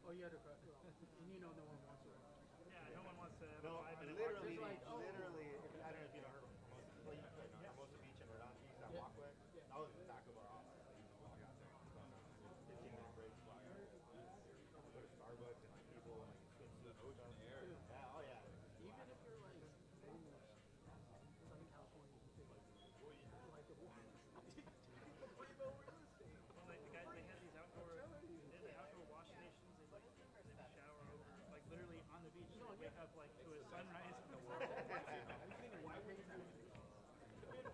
Oh, you had to, and you know no one wants to. Yeah, no one wants to have a No, 5 minute walk to the literally, It's beach. like, oh, literally. I don't know if you know her from Hermosa, like, Hermosa Beach and Redondo, that yeah, walkway. yeah. That was the back of our office. Like, you can walk out there. It's like 15-minute breaks, walk out there. Go to Starbucks and like people and like swimsuits and stuff. Dude, Yeah, oh yeah. even if you're like almost Southern California, you could like the water. Way more real estate. Well, like the guys, they had these I'm outdoor, telling you. they had the outdoor wash stations. They shower over, like literally on the beach. No, They yeah. wake up like to a sunrise in the Have world. you seen the white things?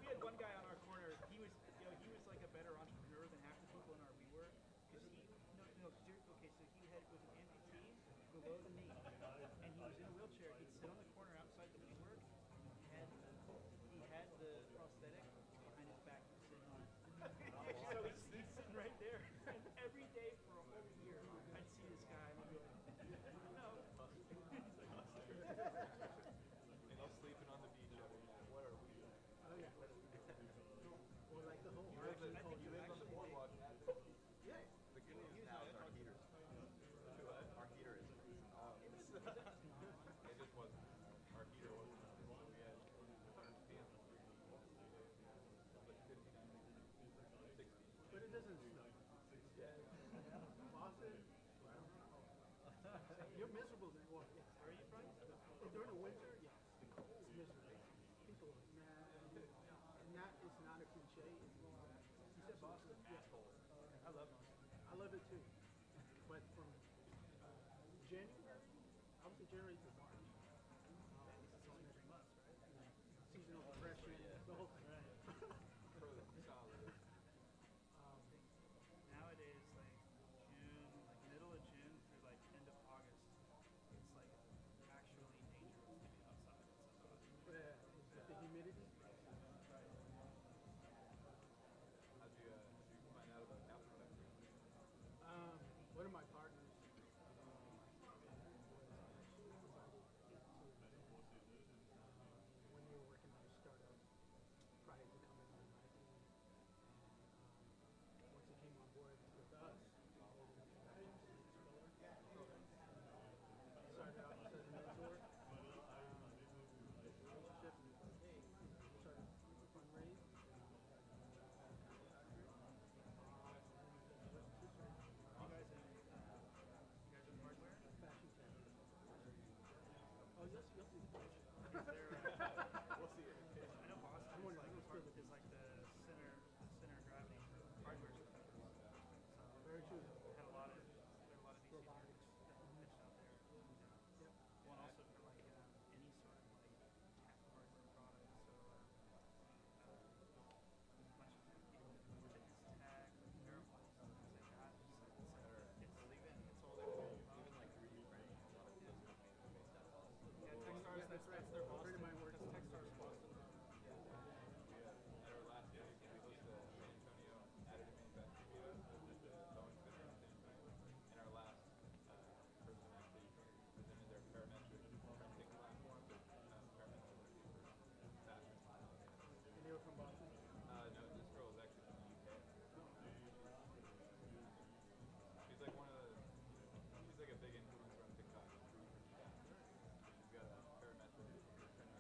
We had one guy on our corner. He was, he was like a better entrepreneur than half the people in our WeWork because he, okay, so he was an amputee below the knee, and he was in a wheelchair. He'd sit on the corner outside the WeWork. He had the prosthetic behind his back. He was sitting on it. So he's sitting right there. And every day for a whole year, I'd see this guy and I'd be like, no. And I'm sleeping on the beach. What are we doing? Oh yeah. Or like the whole You live, actually called you live on the boardwalk. yeah. The good news now is our heaters. Our heater is. It just wasn't. Our heater wasn't. We had 100 fans. Like 59, 60. But it doesn't snow. Yeah. Boston. Wow. You're miserable then. Well, yeah. Where are you from? During the winter, yeah, it's miserable. People are mad. And that is not a cliche. You said Boston? Yeah. I love him. I love it too. But from January, I would say January to March. It's only 3 months, right? Seasonal depression, the whole thing. Frozen solid. Nowadays, like June, like middle of June through like end of August, it's like actually dangerous to be outside. Yeah, with the humidity. How'd you find out about cow protection? One of my partners when we were working on a startup prior to coming on my team. And once he came on board with us, started out as a mentor. Relationship, hey, started to fundraise. You guys in hardware? Fashion tech. Oh, yes, yes. Is there? We'll see it. I know Boston is like the center of gravity for hardware companies. So Very true. had a lot of VC Robotics. that pitched out there. Yep. One also for like any sort of like tech hardware product. So a bunch of people fitness tech, wearables, things like that. It's all even like 3D printing. A lot of those companies are based out of Boston. Yeah, Techstars, Yeah, that's right. their A friend Boston. of mine works That's in Techstars Boston. At our last gig, we hosted a San Antonio additive manufacturing meetup with the Boeing Center in San Antonio. And our last person actually presented their parametric printing platform that parametric for fashion. And they were from Boston. No, this girl is actually from the UK. She's like she's like a big influencer on TikTok. She's got a parametric printing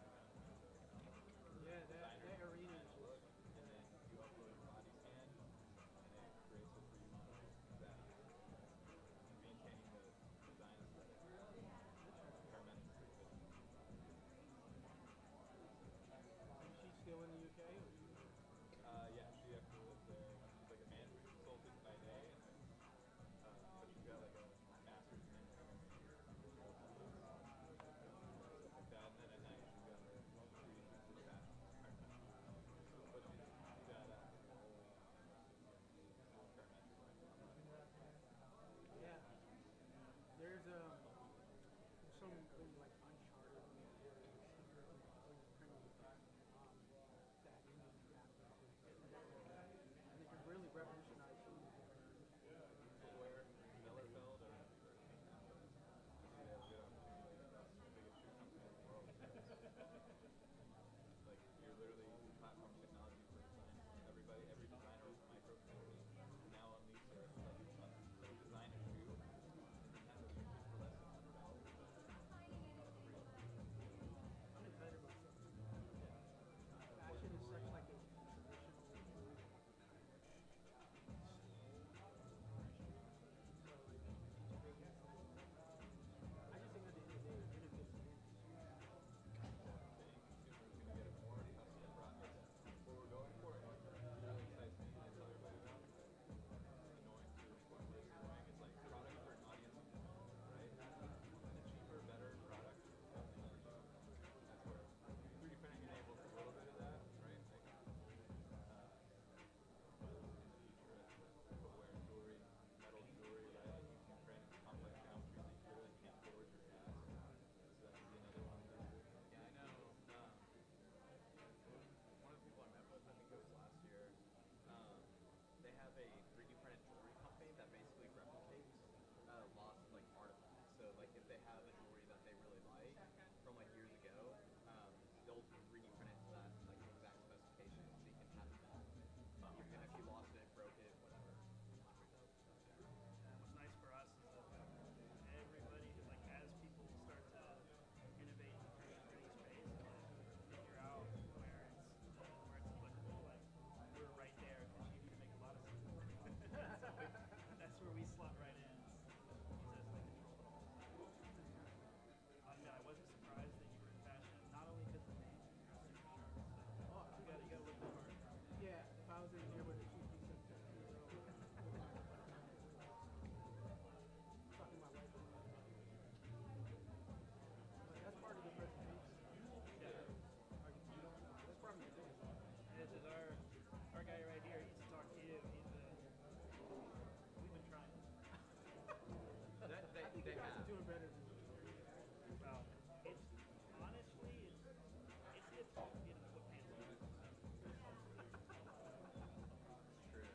True.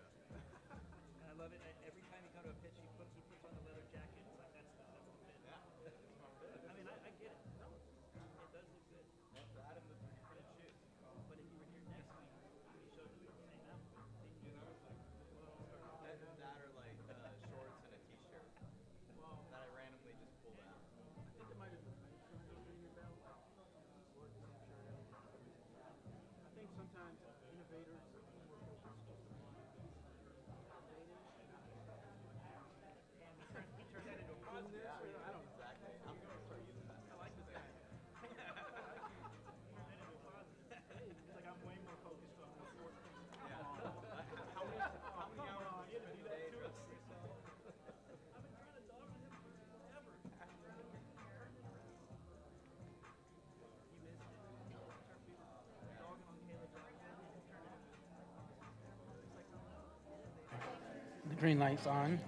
And I love it. Every time you come to a pitch, he puts on the leather jacket. It's like that's the fit. Yeah. Smart fit. I mean, I get it. No, it does look good. That and the fitted shoes. But if you were here next week and you showed them the same outfit, then you know it's like, That or like shorts and a t-shirt that I randomly just pulled out. I think it might have been ring your bell. I think sometimes innovators are more focused just on innovating. and he turned that into a positive. Yeah, I don't know. Exactly. I'm gonna start using that. I like this guy. Turn that into a positive. It's like I'm way more focused on what sports things. Yeah. How many hours You had to do that a to day us. for yourself? I've been trying to dog on him forever. You missed it. Dogging on Caleb Johnson. It turned into. It's like, The green light's on.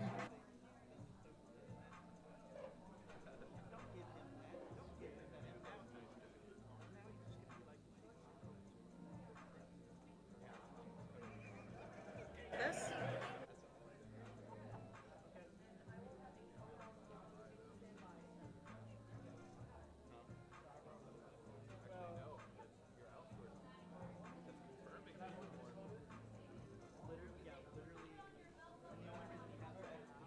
This? literally, and the only reason he has that is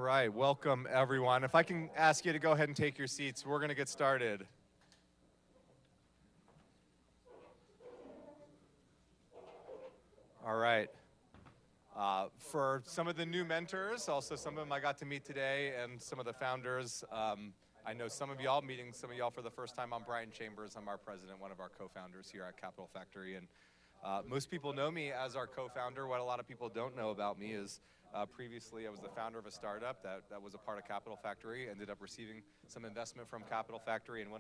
right, welcome everyone. If I can ask you to go ahead and take your seats, we're going to get started. All right. For some of the new mentors, also some of them I got to meet today, and some of the founders, I know some of y'all, meeting some of y'all for the first time. I'm Brian Chambers. I'm our president, one of our co-founders here at Capital Factory. And most people know me as our co-founder. What a lot of people don't know about me is previously I was the founder of a startup that was a part of Capital Factory, ended up receiving some investment from Capital Factory, and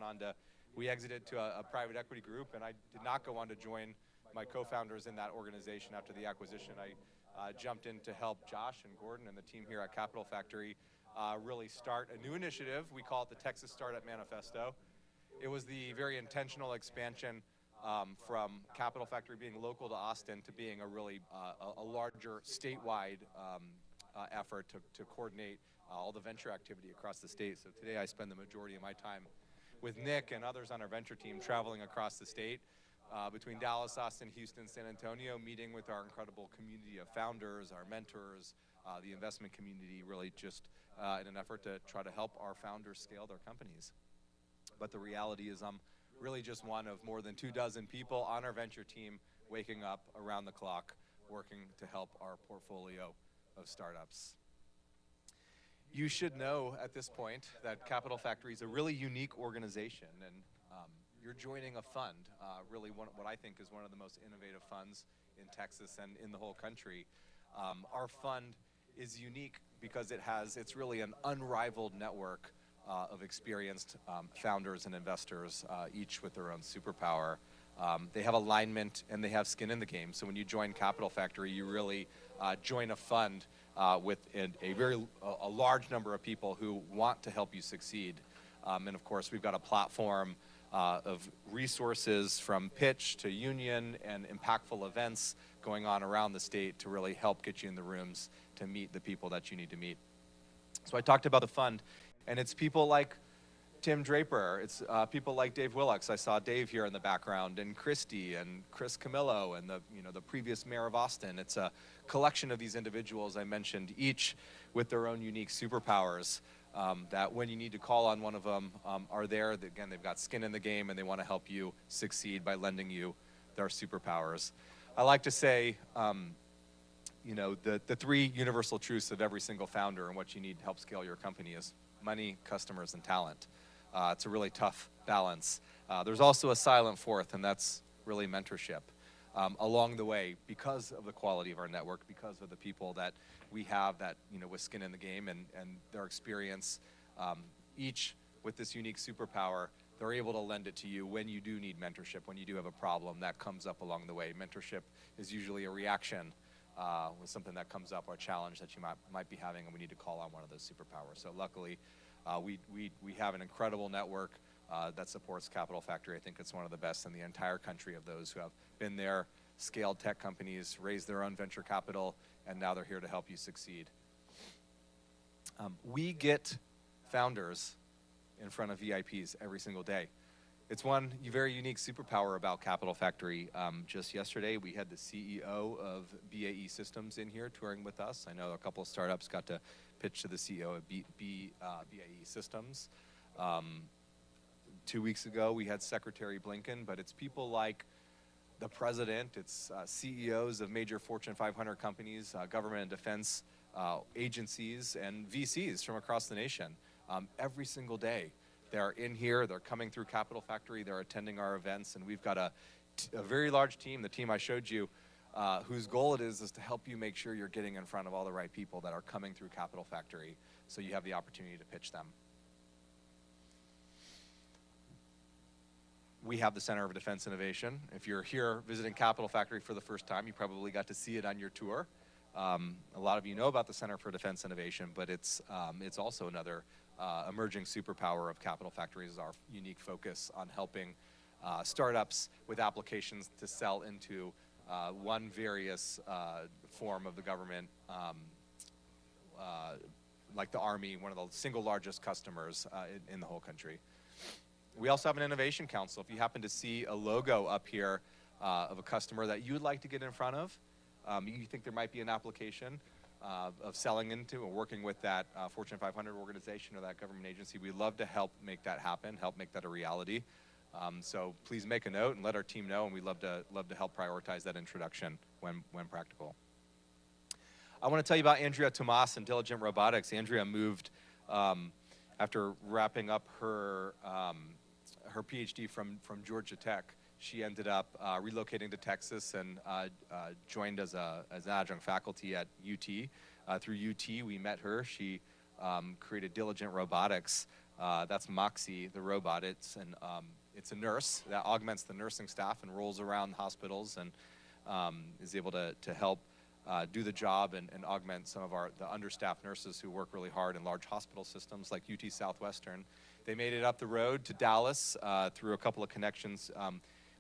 we exited to a private equity group, and I did not go on to join my co-founders in that organization after the acquisition. I jumped in to help Josh and Gordon and the team here at Capital Factory really start a new initiative. We call it the Texas Startup Manifesto. It was the very intentional expansion from Capital Factory being local to Austin to being a really a larger statewide effort to coordinate all the venture activity across the state. So today I spend the majority of my time with Nick and others on our venture team traveling across the state between Dallas, Austin, Houston, San Antonio, meeting with our incredible community of founders, our mentors, the investment community, really just in an effort to try to help our founders scale their companies. But the reality is I'm really just one of more than 24 people on our venture team waking up around the clock, working to help our portfolio of startups. You should know at this point that Capital Factory is a really unique organization, and you're joining a fund, really what I think is one of the most innovative funds in Texas and in the whole country. Our fund is unique because it's really an unrivaled network of experienced founders and investors, each with their own superpower. They have alignment and they have skin in the game. So when you join Capital Factory, you really join a fund with a large number of people who want to help you succeed. And of course, we've got a platform of resources from pitch to union and impactful events going on around the state to really help get you in the rooms to meet the people that you need to meet. So I talked about the fund. And it's people like Tim Draper, it's people like Dave Willocks. I saw Dave here in the background, and Christy and Chris Camillo and the previous mayor of Austin. It's a collection of these individuals I mentioned, each with their own unique superpowers that when you need to call on one of them are there. Again, they've got skin in the game and they want to help you succeed by lending you their superpowers. I like to say, the three universal truths of every single founder and what you need to help scale your company is money, customers, and talent. It's a really tough balance. There's also a silent fourth, and that's really mentorship. Along the way, because of the quality of our network, because of the people that we have that, with skin in the game and their experience, each with this unique superpower, they're able to lend it to you when you do need mentorship, when you do have a problem that comes up along the way. Mentorship is usually a reaction with something that comes up or a challenge that you might be having, and we need to call on one of those superpowers. So luckily, we have an incredible network that supports Capital Factory. I think it's one of the best in the entire country of those who have been there, scaled tech companies, raised their own venture capital, and now they're here to help you succeed. We get founders in front of VIPs every single day. It's one very unique superpower about Capital Factory. Just yesterday, we had the CEO of BAE Systems in here touring with us. I know a couple of startups got to pitch to the CEO of BAE Systems. 2 weeks ago, we had Secretary Blinken, but it's people like the president, it's CEOs of major Fortune 500 companies, government and defense agencies, and VCs from across the nation. Every single day, they're in here, they're coming through Capital Factory, they're attending our events, and we've got a very large team, the team I showed you, whose goal it is to help you make sure you're getting in front of all the right people that are coming through Capital Factory so you have the opportunity to pitch them. We have the Center of Defense Innovation. If you're here visiting Capital Factory for the first time, you probably got to see it on your tour. A lot of you know about the Center for Defense Innovation, but it's also another emerging superpower of Capital Factory is our unique focus on helping startups with applications to sell into one various form of the government, like the Army, one of the single largest customers in the whole country. We also have an innovation council. If you happen to see a logo up here of a customer that you would like to get in front of, you think there might be an application, of selling into and working with that Fortune 500 organization or that government agency. We love to help make that happen, help make that a reality. So please make a note and let our team know, and we'd love to help prioritize that introduction when practical. I want to tell you about Andrea Tomas and Diligent Robotics. Andrea moved after wrapping up her PhD from Georgia Tech. She ended up relocating to Texas and joined as an adjunct faculty at UT. Through UT, we met her. She created Diligent Robotics. That's Moxie, the robot. It's a nurse that augments the nursing staff and rolls around hospitals and is able to help do the job and augment some of the understaffed nurses who work really hard in large hospital systems like UT Southwestern. They made it up the road to Dallas through a couple of connections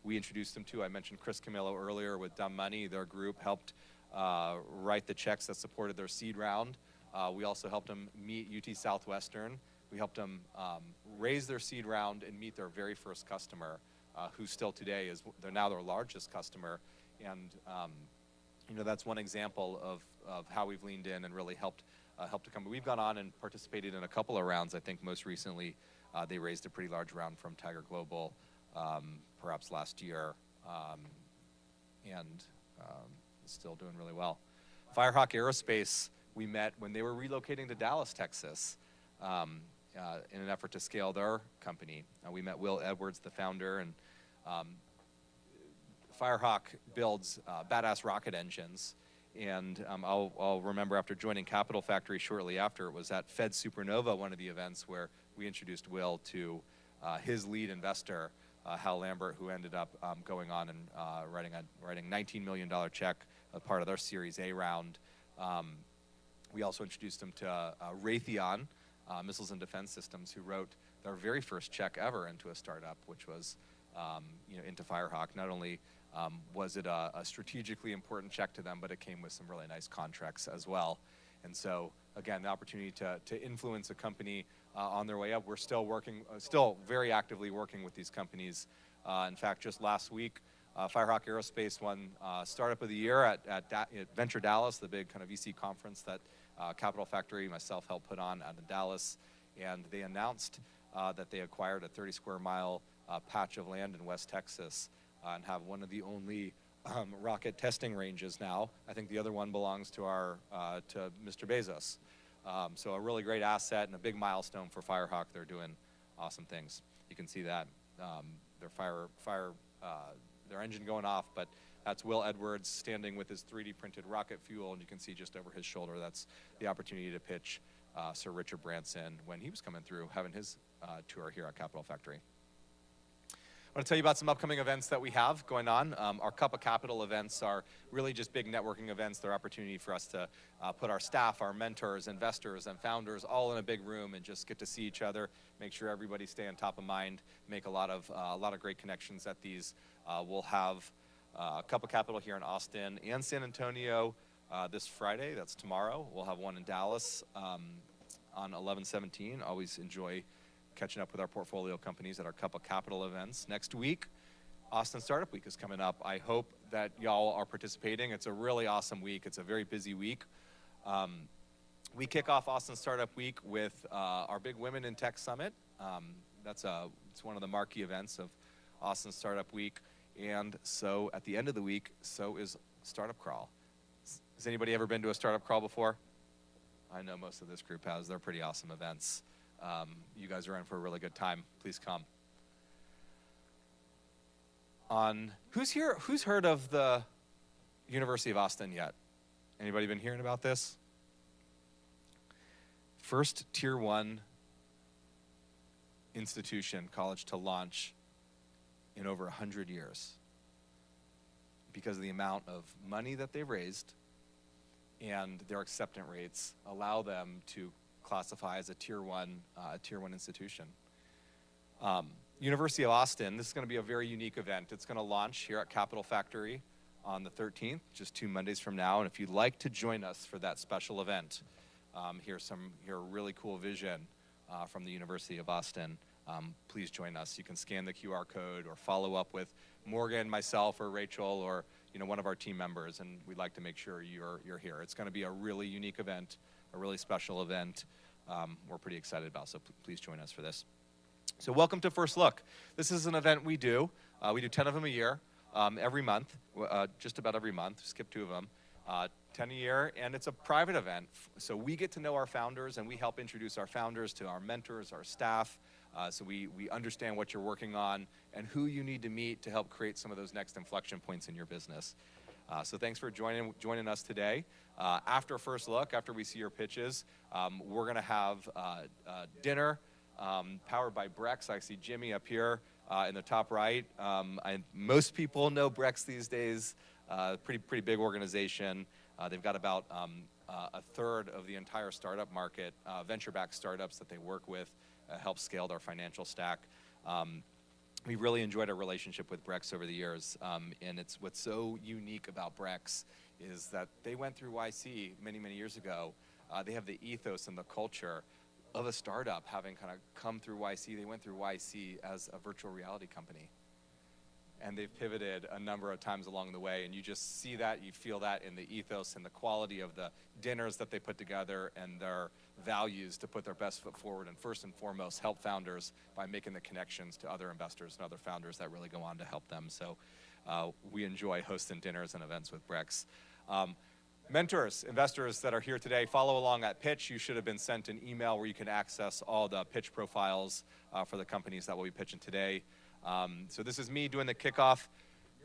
we introduced them to. I mentioned Chris Camillo earlier with Dumb Money. Their group helped write the checks that supported their seed round. We also helped them meet UT Southwestern. We helped them raise their seed round and meet their very first customer, who still today they're now their largest customer. And that's one example of how we've leaned in and really helped a company. We've gone on and participated in a couple of rounds. I think most recently they raised a pretty large round from Tiger Global, perhaps last year, and still doing really well. Firehawk Aerospace, we met when they were relocating to Dallas, Texas, in an effort to scale their company. We met Will Edwards, the founder, and Firehawk builds badass rocket engines. And I'll remember after joining Capital Factory shortly after, it was at Fed Supernova, one of the events where we introduced Will to his lead investor, Hal Lambert, who ended up going on and writing a $19 million check, a part of their Series A round. We also introduced him to Raytheon Missiles and Defense Systems, who wrote their very first check ever into a startup, which was into Firehawk. Not only was it a strategically important check to them, but it came with some really nice contracts as well. And so, again, the opportunity to influence a company on their way up. We're still very actively working with these companies. In fact, just last week, Firehawk Aerospace won Startup of the Year at Venture Dallas, the big kind of VC conference that Capital Factory, myself, helped put on out in Dallas. And they announced that they acquired a 30 square mile patch of land in West Texas and have one of the only rocket testing ranges now. I think the other one belongs to to Mr. Bezos. So a really great asset and a big milestone for Firehawk. They're doing awesome things. You can see that their engine going off, but that's Will Edwards standing with his 3D printed rocket fuel, and you can see just over his shoulder, that's the opportunity to pitch Sir Richard Branson when he was coming through, having his tour here at Capital Factory. I want to tell you about some upcoming events that we have going on. Our Cup of Capital events are really just big networking events. They're opportunity for us to put our staff, our mentors, investors, and founders all in a big room and just get to see each other, make sure everybody stay on top of mind, make a lot of great connections at these. We'll have a Cup of Capital here in Austin and San Antonio this Friday. That's tomorrow. We'll have one in Dallas on 11/17. Always enjoy catching up with our portfolio companies at our Cup of Capital events. Next week, Austin Startup Week is coming up. I hope that y'all are participating. It's a really awesome week. It's a very busy week. We kick off Austin Startup Week with our big Women in Tech Summit. It's one of the marquee events of Austin Startup Week. And so at the end of the week, so is Startup Crawl. Has anybody ever been to a Startup Crawl before? I know most of this group has. They're pretty awesome events. You guys are in for a really good time. Please come. Who's heard of the University of Austin yet? Anybody been hearing about this? First tier 1 institution, college to launch in over 100 years because of the amount of money that they've raised, and their acceptance rates allow them to classify as a tier 1 institution. University of Austin, this is going to be a very unique event. It's going to launch here at Capital Factory on the 13th, just 2 Mondays from now. And if you'd like to join us for that special event, here's a really cool vision from the University of Austin. please join us. You can scan the QR code or follow up with Morgan, myself, or Rachel, or one of our team members, and we'd like to make sure you're here. It's going to be a really unique event, a really special event. We're pretty excited about, so please join us for this. So welcome to First Look. This is an event we do. We do 10 of them a year, every month, just about every month, skip 2 of them. 10 a year, and it's a private event. So we get to know our founders, and we help introduce our founders to our mentors, our staff, so we understand what you're working on and who you need to meet to help create some of those next inflection points in your business. So thanks for joining us today. After First Look, after we see your pitches, we're going to have dinner powered by Brex. I see Jimmy up here in the top right. Most people know Brex these days. Pretty big organization. They've got about a third of the entire startup market, venture-backed startups that they work with, help scale their financial stack. We really enjoyed our relationship with Brex over the years, and what's so unique about Brex is that they went through YC many years ago. They have the ethos and the culture of a startup having kind of come through YC. They went through YC as a virtual reality company. And they've pivoted a number of times along the way, and you just see that, you feel that in the ethos and the quality of the dinners that they put together and their values to put their best foot forward, and first and foremost help founders by making the connections to other investors and other founders that really go on to help them. So we enjoy hosting dinners and events with Brex. Mentors, investors that are here today, follow along at pitch. You should have been sent an email where you can access all the pitch profiles for the companies that we'll be pitching today. So this is me doing the kickoff.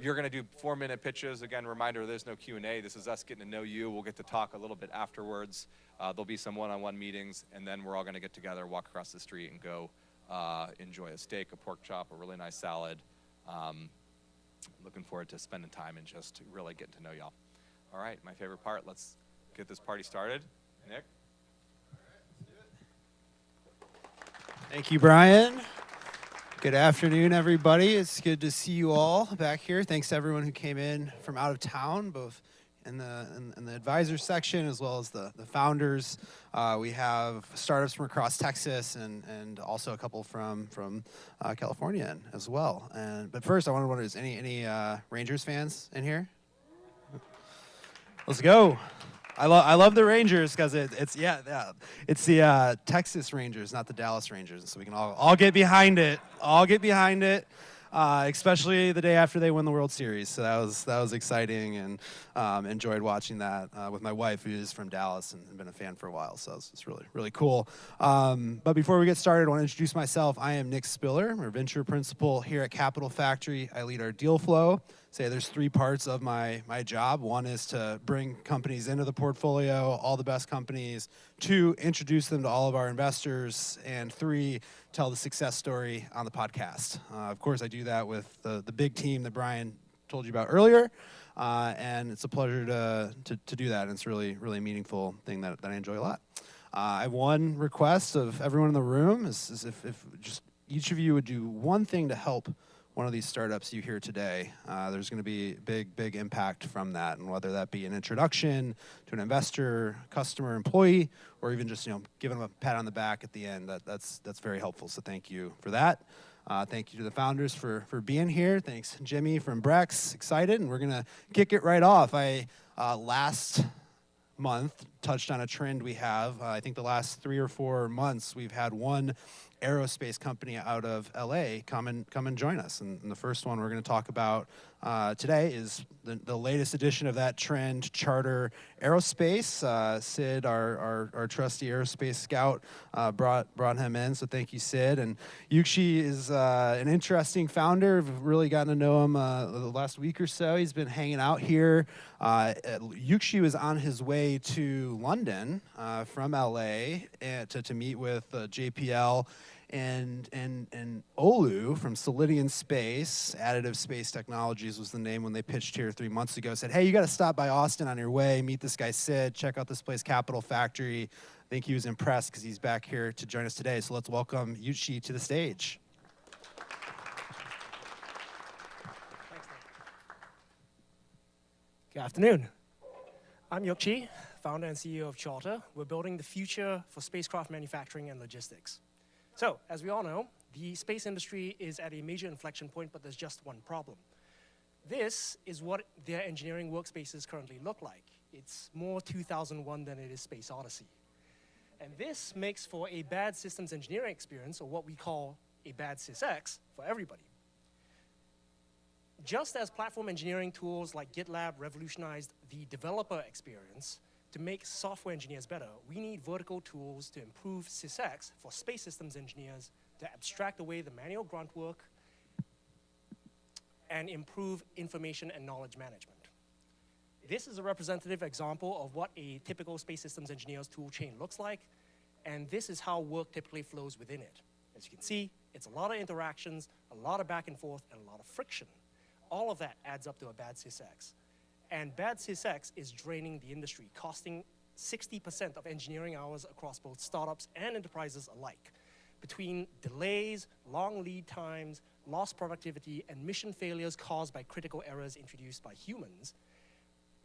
You're going to do 4-minute pitches. Again, reminder, there's no Q&A. This is us getting to know you. We'll get to talk a little bit afterwards. There'll be some one-on-one meetings, and then we're all going to get together, walk across the street, and go enjoy a steak, a pork chop, a really nice salad. Looking forward to spending time and just really getting to know y'all. All right, my favorite part. Let's get this party started. Nick? Thank you, Brian. Good afternoon, everybody. It's good to see you all back here. Thanks to everyone who came in from out of town, both in the advisor section as well as the founders. We have startups from across Texas and also a couple from California as well. But first, I want to wonder, is any Rangers fans in here? Let's go. I love the Rangers because it's the Texas Rangers, not the Dallas Rangers, so we can all get behind it. Especially the day after they win the World Series. So that was exciting, and enjoyed watching that with my wife, who is from Dallas and been a fan for a while. So it's really cool. But before we get started, I want to introduce myself. I am Nick Spiller. I'm a venture principal here at Capital Factory. I lead our deal flow. There's 3 parts of my job. 1 is to bring companies into the portfolio, all the best companies. 2, introduce them to all of our investors. And 3, tell the success story on the podcast. Of course, I do that with the big team that Brian told you about earlier. And it's a pleasure to do that. And it's really meaningful thing that I enjoy a lot. I have one request of everyone in the room is if just each of you would do one thing to help one of these startups you hear today, there's going to be big impact from that, and whether that be an introduction to an investor, customer, employee, or even just giving them a pat on the back at the end. That's very helpful. So thank you for that. Thank you to the founders for being here. Thanks, Jimmy from Brex. Excited, and we're going to kick it right off. Last month touched on a trend we have. I think the last 3 or 4 months we've had one aerospace company out of LA come and join us. And the first one we're going to talk about today is the latest edition of that trend, Charter Aerospace. Sid, our trusty aerospace scout, brought him in, so thank you, Sid. And Yukshi is an interesting founder. We've really gotten to know him the last week or so. He's been hanging out here. Yukshi was on his way to London from LA to meet with JPL and Olu from Solidian Space. Additive Space Technologies was the name when they pitched here 3 months ago. Said, hey, you got to stop by Austin on your way, meet this guy Sid, check out this place, Capital Factory. I think he was impressed because he's back here to join us today. So let's welcome Yuchi to the stage. Good afternoon. I'm Yukchi, founder and CEO of Charter. We're building the future for spacecraft manufacturing and logistics. So, as we all know, The space industry is at a major inflection point, but there's just one problem. This is what their engineering workspaces currently look like. It's more 2001 than it is Space Odyssey. And this makes for a bad systems engineering experience, or what we call a bad SysX, for everybody. Just as platform engineering tools like GitLab revolutionized the developer experience to make software engineers better, we need vertical tools to improve SysX for space systems engineers to abstract away the manual grunt work and improve information and knowledge management. This is a representative example of what a typical space systems engineer's tool chain looks like, and this is how work typically flows within it. As you can see, it's a lot of interactions, a lot of back and forth, and a lot of friction. All of that adds up to a bad SysX. And bad SysX is draining the industry, costing 60% of engineering hours across both startups and enterprises alike. Between delays, long lead times, lost productivity, and mission failures caused by critical errors introduced by humans,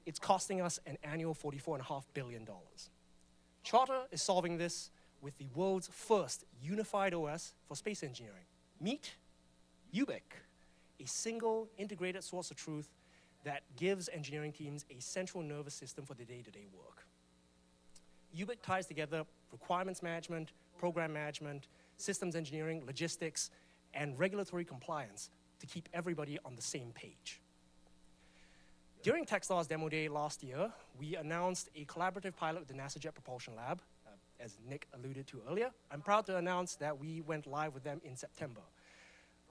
it's costing us an annual $44.5 billion. Charter is solving this with the world's first unified OS for space engineering. Meet Ubic, a single integrated source of truth that gives engineering teams a central nervous system for the day-to-day work. Ubic ties together requirements management, program management, systems engineering, logistics, and regulatory compliance to keep everybody on the same page. During Techstars Demo Day last year, we announced a collaborative pilot with the NASA Jet Propulsion Lab, as Nick alluded to earlier. I'm proud to announce that we went live with them in September.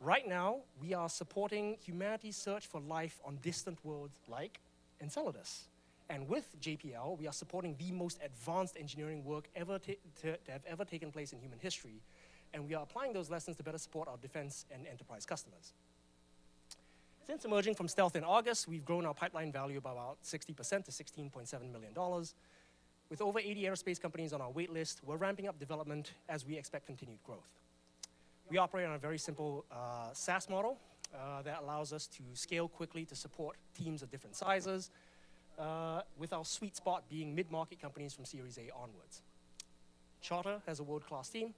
Right now, we are supporting humanity's search for life on distant worlds like Enceladus. And with JPL, we are supporting the most advanced engineering work to have ever taken place in human history. And we are applying those lessons to better support our defense and enterprise customers. Since emerging from stealth in August, we've grown our pipeline value by about 60% to $16.7 million. With over 80 aerospace companies on our wait list, we're ramping up development as we expect continued growth. We operate on a very simple SaaS model that allows us to scale quickly to support teams of different sizes, with our sweet spot being mid-market companies from Series A onwards. Charter has a world-class team.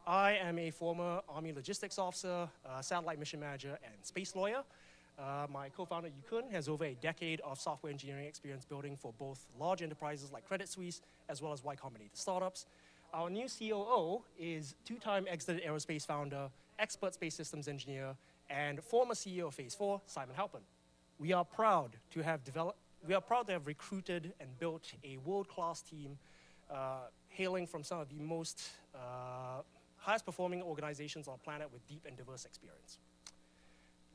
I am a former Army logistics officer, satellite mission manager, and space lawyer. My co-founder, Yukun, has over a decade of software engineering experience building for both large enterprises like Credit Suisse, as well as Y Combinator startups. Our new COO is two-time exited aerospace founder, expert space systems engineer, and former CEO of Phase 4, Simon Halpin. We are proud to have recruited and built a world-class team hailing from some of the most highest performing organizations on the planet with deep and diverse experience.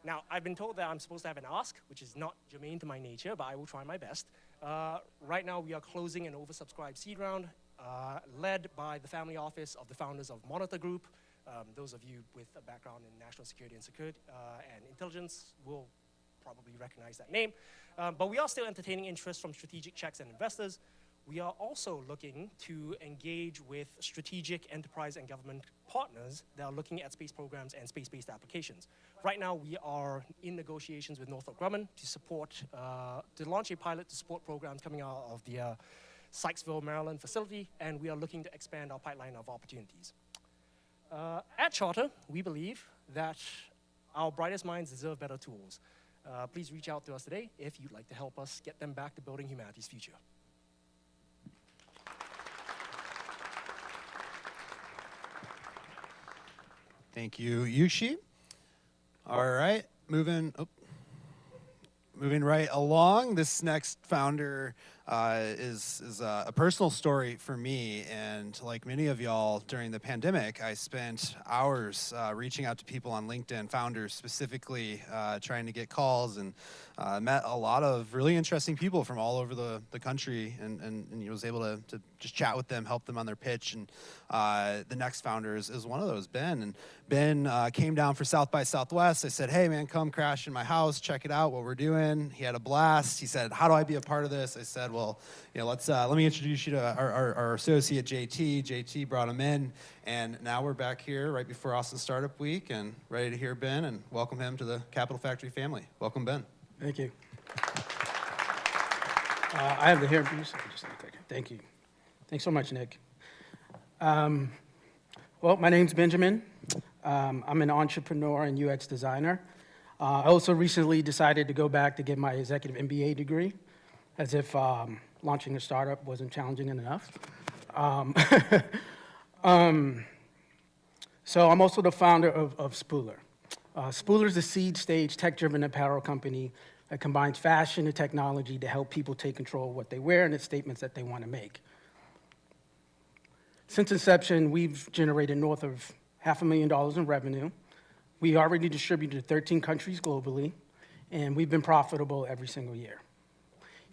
Now, I've been told that I'm supposed to have an ask, which is not germane to my nature, but I will try my best. Right now, we are closing an oversubscribed seed round, led by the family office of the founders of Monitor Group. Those of you with a background in national security and intelligence will probably recognize that name. But we are still entertaining interest from strategic checks and investors. We are also looking to engage with strategic enterprise and government partners that are looking at space programs and space-based applications. Right now, we are in negotiations with Northrop Grumman to launch a pilot to support programs coming out of the Sykesville, Maryland facility, and we are looking to expand our pipeline of opportunities. At Charter, we believe that our brightest minds deserve better tools. Please reach out to us today if you'd like to help us get them back to building humanity's future. Thank you, Yushi. All right, moving right along. This next founder is a personal story for me, and like many of y'all during the pandemic, I spent hours reaching out to people on LinkedIn, founders specifically, trying to get calls, and met a lot of really interesting people from all over the country, and was able to just chat with them, help them on their pitch. And the next founder is one of those, Ben. And Ben came down for South by Southwest. I said, hey man, come crash in my house, check it out, what we're doing. He had a blast. He said, how do I be a part of this? I said, well, let me introduce you to our associate JT. JT brought him in, and now we're back here right before Austin Startup Week and ready to hear Ben and welcome him to the Capital Factory family. Welcome, Ben. Thank you. I have the hair piece. Thank you. Thanks so much, Nick. Well, my name's Benjamin. I'm an entrepreneur and UX designer. I also recently decided to go back to get my executive MBA degree, as if launching a startup wasn't challenging enough. So I'm also the founder of Spooler. Spooler is a seed stage tech-driven apparel company that combines fashion and technology to help people take control of what they wear and the statements that they want to make. Since inception, we've generated north of $500,000 in revenue. We already distribute to 13 countries globally, and we've been profitable every single year.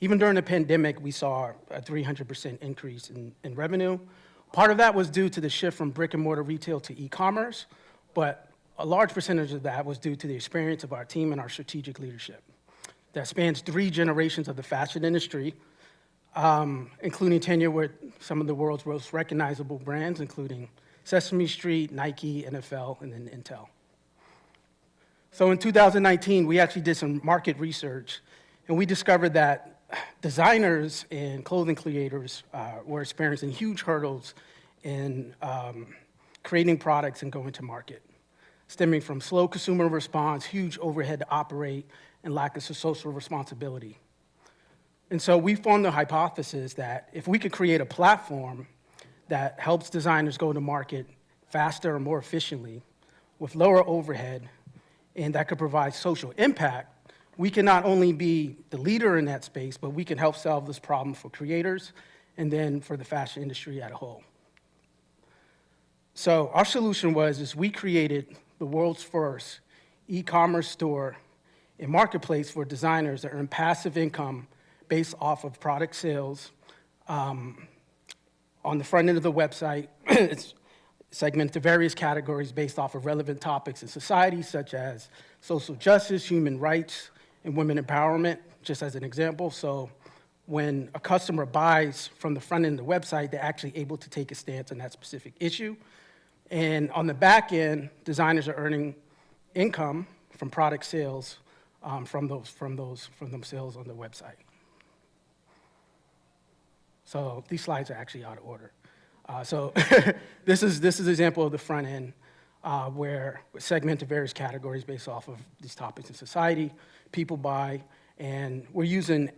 Even during the pandemic, we saw a 300% increase in revenue. Part of that was due to the shift from brick and mortar retail to e-commerce, but a large percentage of that was due to the experience of our team and our strategic leadership that spans 3 generations of the fashion industry, including tenure with some of the world's most recognizable brands, including Sesame Street, Nike, NFL, and then Intel. So in 2019, we actually did some market research, and we discovered that designers and clothing creators were experiencing huge hurdles in creating products and going to market, stemming from slow consumer response, huge overhead to operate, and lack of social responsibility. And so we formed the hypothesis that if we could create a platform that helps designers go to market faster and more efficiently with lower overhead, and that could provide social impact, we can not only be the leader in that space, but we can help solve this problem for creators and then for the fashion industry as a whole. So our solution is we created the world's first e-commerce store and marketplace for designers that earn passive income based off of product sales. On the front end of the website, it's segmented to various categories based off of relevant topics in society, such as social justice, human rights, and women empowerment, just as an example. So when a customer buys from the front end of the website, they're actually able to take a stance on that specific issue. And on the back end, designers are earning income from product sales from them sales on the website. So these slides are actually out of order. So this is an example of the front end where we segment to various categories based off of these topics in society. People buy, and we're using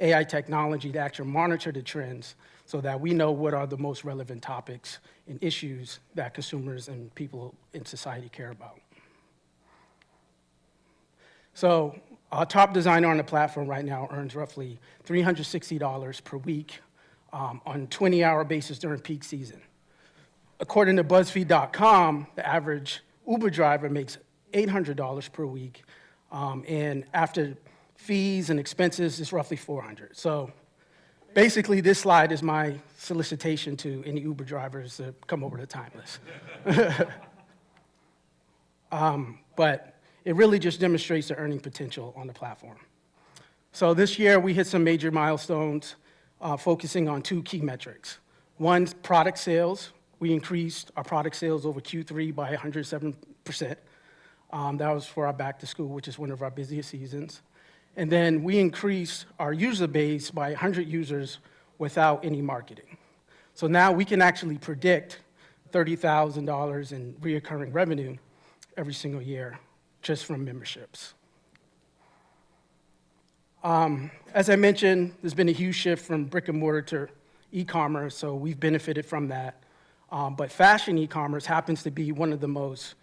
AI technology to actually monitor the trends so that we know what are the most relevant topics and issues that consumers and people in society care about. So our top designer on the platform right now earns roughly $360 per week on a 20-hour basis during peak season. According to BuzzFeed.com, the average Uber driver makes $800 per week, and after fees and expenses, it's roughly $400. So basically, this slide is my solicitation to any Uber drivers to come over to Timeless. But it really just demonstrates the earning potential on the platform. So this year, we hit some major milestones, focusing on 2 key metrics. One, product sales. We increased our product sales over Q3 by 107%. That was for our back to school, which is one of our busiest seasons. And then we increased our user base by 100 users without any marketing. So now we can actually predict $30,000 in recurring revenue every single year just from memberships. As I mentioned, there's been a huge shift from brick and mortar to e-commerce, so we've benefited from that. But fashion e-commerce happens to be one of the most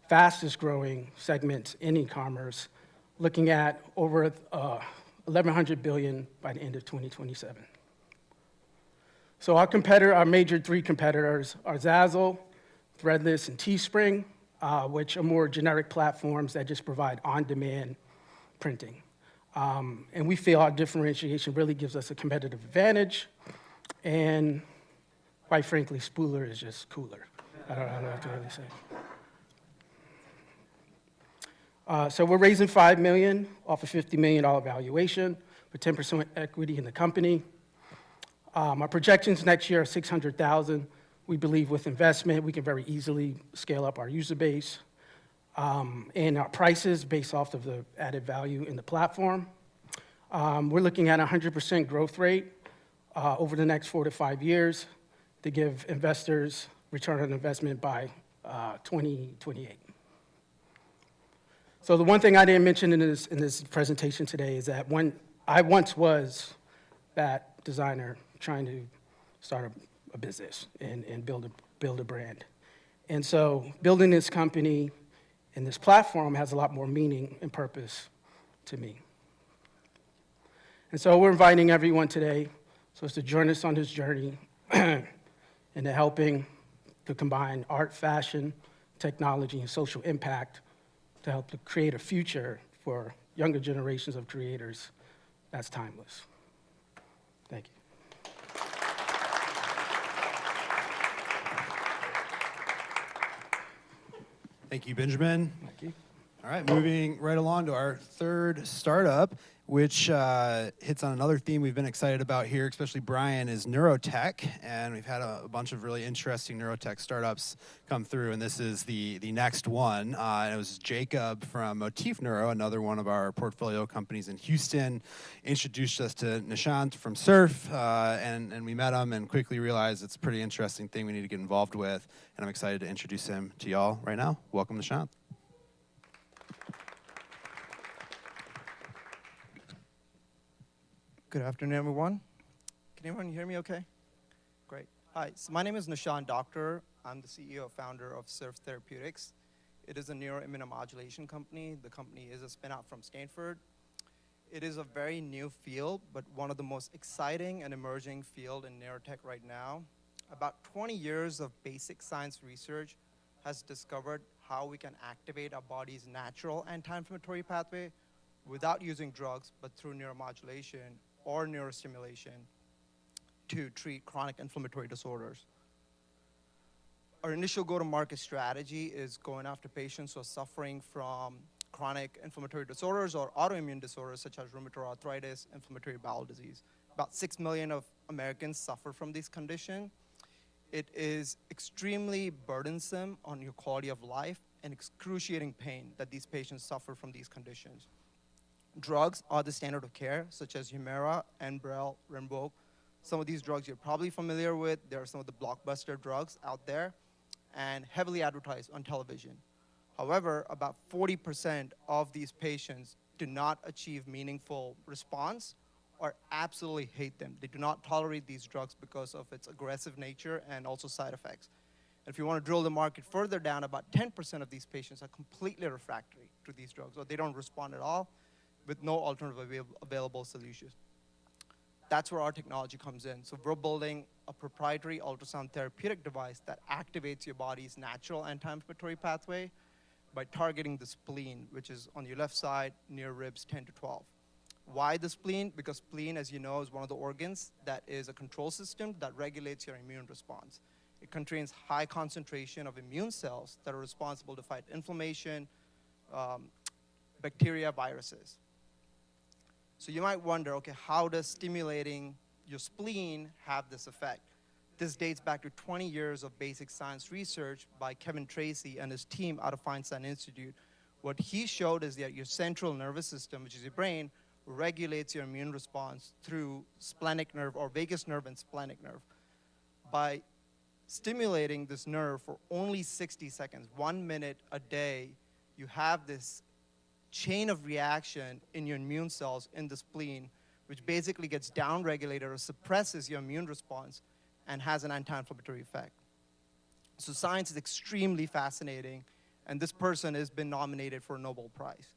fastest growing segments in e-commerce, looking at over $1,100 billion by the end of 2027. So our major 3 competitors are Zazzle, Threadless, and Teespring, which are more generic platforms that just provide on-demand printing. And we feel our differentiation really gives us a competitive advantage, and quite frankly, Spooler is just cooler. I don't know what to really say. So we're raising $5 million off a $50 million valuation with 10% equity in the company. Our projections next year are $600,000. We believe with investment, we can very easily scale up our user base. And our prices based off of the added value in the platform. We're looking at a 100% growth rate over the next 4 to 5 years to give investors return on investment by 2028. So the one thing I didn't mention in this presentation today is that I once was that designer trying to start a business and build a brand. And so building this company and this platform has a lot more meaning and purpose to me. And so we're inviting everyone today so as to join us on this journey into helping to combine art, fashion, technology, and social impact to help to create a future for younger generations of creators that's timeless. Thank you. Thank you, Benjamin. Thank you. All right, moving right along to our third startup, which hits on another theme we've been excited about here, especially Brian, is neurotech. And we've had a bunch of really interesting neurotech startups come through, and this is the next one. And it was Jacob from Motif Neuro, another one of our portfolio companies in Houston, introduced us to Nishant from Surf, and we met him and quickly realized it's a pretty interesting thing we need to get involved with. And I'm excited to introduce him to y'all right now. Welcome, Nishant. Good afternoon, everyone. Can everyone hear me okay? Great. Hi, so my name is Nishant Doctor. I'm the CEO and founder of Surf Therapeutics. It is a neuroimmunomodulation company. The company is a spin-out from Stanford. It is a very new field, but one of the most exciting and emerging field in neurotech right now. About 20 years of basic science research has discovered how we can activate our body's natural anti-inflammatory pathway without using drugs, but through neuromodulation or neurostimulation to treat chronic inflammatory disorders. Our initial go-to-market strategy is going after patients who are suffering from chronic inflammatory disorders or autoimmune disorders such as rheumatoid arthritis, inflammatory bowel disease. About 6 million of Americans suffer from this condition. It is extremely burdensome on your quality of life and excruciating pain that these patients suffer from these conditions. Drugs are the standard of care, such as Humira, Enbrel, Rinvoq. Some of these drugs you're probably familiar with. There are some of the blockbuster drugs out there and heavily advertised on television. However, about 40% of these patients do not achieve meaningful response or absolutely hate them. They do not tolerate these drugs because of its aggressive nature and also side effects. If you want to drill the market further down, about 10% of these patients are completely refractory to these drugs, or they don't respond at all, with no alternative available solutions. That's where our technology comes in. So we're building a proprietary ultrasound therapeutic device that activates your body's natural anti-inflammatory pathway by targeting the spleen, which is on your left side near ribs 10 to 12. Why the spleen? Because spleen, as you know, is one of the organs that is a control system that regulates your immune response. It contains high concentration of immune cells that are responsible to fight inflammation, bacteria, viruses. So you might wonder, okay, how does stimulating your spleen have this effect? This dates back to 20 years of basic science research by Kevin Tracy and his team out of Feinstein Institute. What he showed is that your central nervous system, which is your brain, regulates your immune response through splenic nerve or vagus nerve and splenic nerve. By stimulating this nerve for only 60 seconds, 1 minute a day, you have this chain of reaction in your immune cells in the spleen, which basically gets downregulated or suppresses your immune response and has an anti-inflammatory effect. So science is extremely fascinating, and this person has been nominated for a Nobel Prize.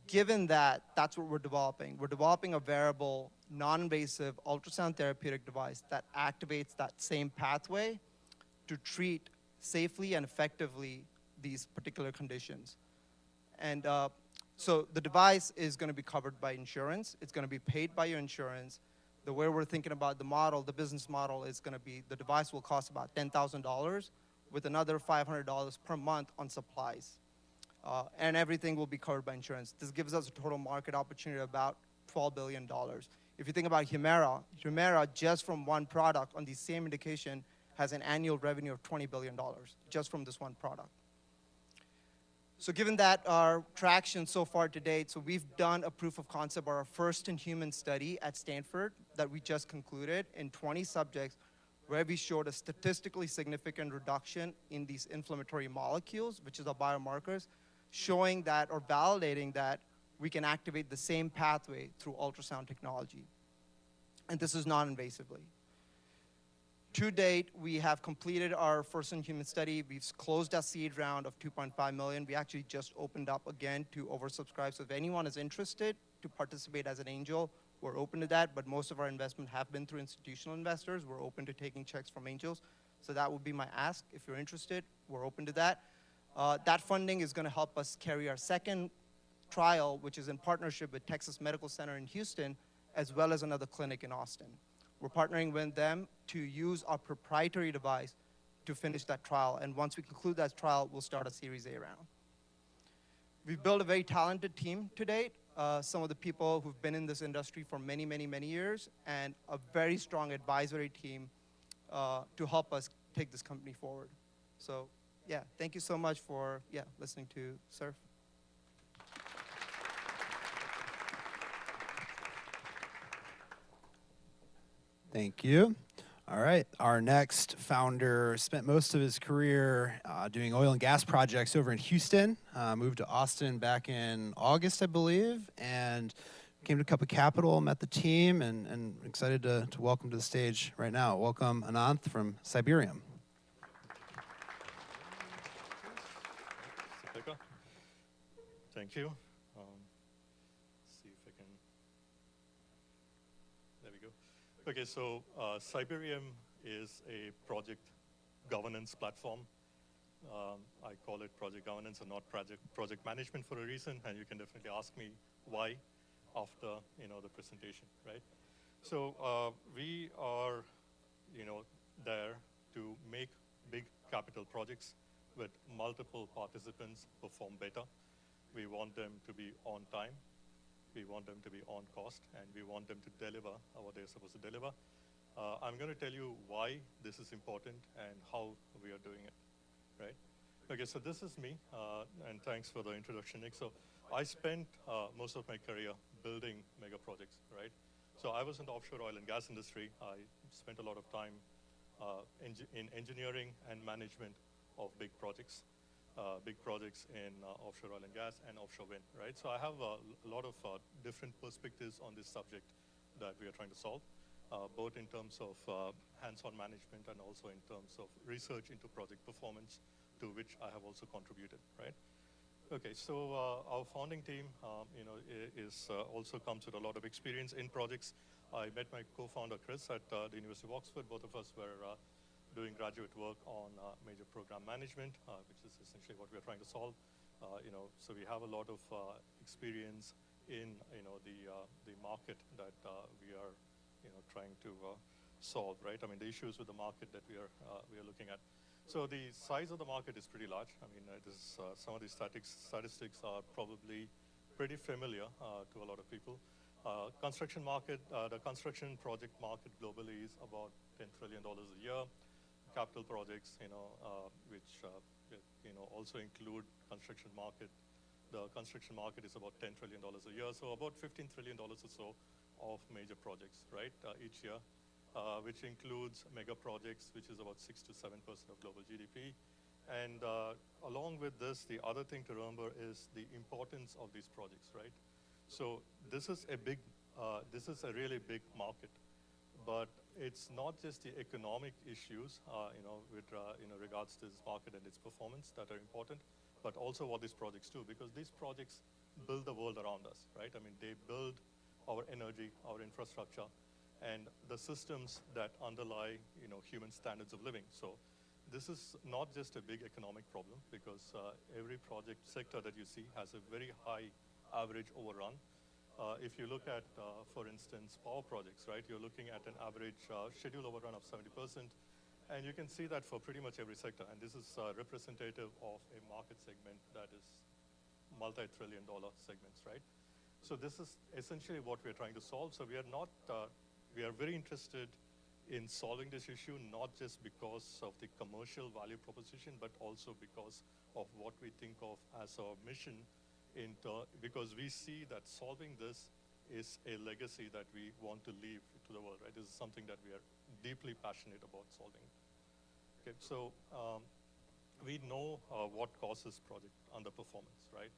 Given that, that's what we're developing. We're developing a wearable, non-invasive ultrasound therapeutic device that activates that same pathway to treat safely and effectively these particular conditions. And so the device is going to be covered by insurance. It's going to be paid by your insurance. The way we're thinking about the model, the business model is going to be the device will cost about $10,000 with another $500 per month on supplies. And everything will be covered by insurance. This gives us a total market opportunity of about $12 billion. If you think about Humira just from one product on the same indication has an annual revenue of $20 billion just from this one product. So given that our traction so far to date, so we've done a proof of concept, or our first in human study at Stanford that we just concluded in 20 subjects, where we showed a statistically significant reduction in these inflammatory molecules, which is the biomarkers, showing that or validating that we can activate the same pathway through ultrasound technology. And this is non-invasively. To date, we have completed our first in-human study. We've closed our seed round of 2.5 million. We actually just opened up again to oversubscribe. So if anyone is interested to participate as an angel, we're open to that. But most of our investment have been through institutional investors. We're open to taking checks from angels. So that would be my ask. If you're interested, we're open to that. That funding is going to help us carry our second trial, which is in partnership with Texas Medical Center in Houston, as well as another clinic in Austin. We're partnering with them to use our proprietary device to finish that trial. And once we conclude that trial, we'll start a Series A round. We've built a very talented team to date. Some of the people who've been in this industry for many, many, many years, and a very strong advisory team to help us take this company forward. So yeah, thank you so much for listening to Surf. Thank you. All right, our next founder spent most of his career doing oil and gas projects over in Houston, moved to Austin back in August, I believe, and came to Cup of Capital, met the team, and excited to welcome to the stage right now. Welcome Ananth from Siberium. Thank you. See if I can. There we go. Okay, so Siberium is a project governance platform. I call it project governance and not project management for a reason, and you can definitely ask me why after the presentation, right? So we are there to make big capital projects with multiple participants perform better. We want them to be on time, we want them to be on cost, and we want them to deliver what they're supposed to deliver. I'm going to tell you why this is important and how we are doing it, right? Okay, so this is me, and thanks for the introduction, Nick. So I spent most of my career building mega projects, right? So I was in the offshore oil and gas industry. I spent a lot of time in engineering and management of big projects in offshore oil and gas and offshore wind, right? So I have a lot of different perspectives on this subject that we are trying to solve, both in terms of hands-on management and also in terms of research into project performance, to which I have also contributed, right? Okay, so our founding team, also comes with a lot of experience in projects. I met my co-founder Chris at the University of Oxford. Both of us were doing graduate work on major program management, which is essentially what we are trying to solve. So we have a lot of experience in the market that we are trying to solve, right? I mean, the issues with the market that we are looking at. So the size of the market is pretty large. I mean, some of these statistics are probably pretty familiar to a lot of people. Construction market, the construction project market globally is about $10 trillion a year. Capital projects, which also include construction market. The construction market is about $10 trillion a year, so about $15 trillion or so of major projects, right, each year, which includes mega projects, which is about 6 to 7% of global GDP. And along with this, the other thing to remember is the importance of these projects, right? So this is a really big market. But it's not just the economic issues, with regards to this market and its performance that are important, but also what these projects do, because these projects build the world around us, right? I mean, they build our energy, our infrastructure, and the systems that underlie, human standards of living. So this is not just a big economic problem, because every project sector that you see has a very high average overrun. If you look at, for instance, power projects, right, you're looking at an average schedule overrun of 70%, and you can see that for pretty much every sector. And this is representative of a market segment that is multi-trillion-dollar segments, right? So this is essentially what we're trying to solve. So we are very interested in solving this issue, not just because of the commercial value proposition, but also because of what we think of as our mission, because we see that solving this is a legacy that we want to leave to the world, right? This is something that we are deeply passionate about solving. Okay, so we know what causes project underperformance, right?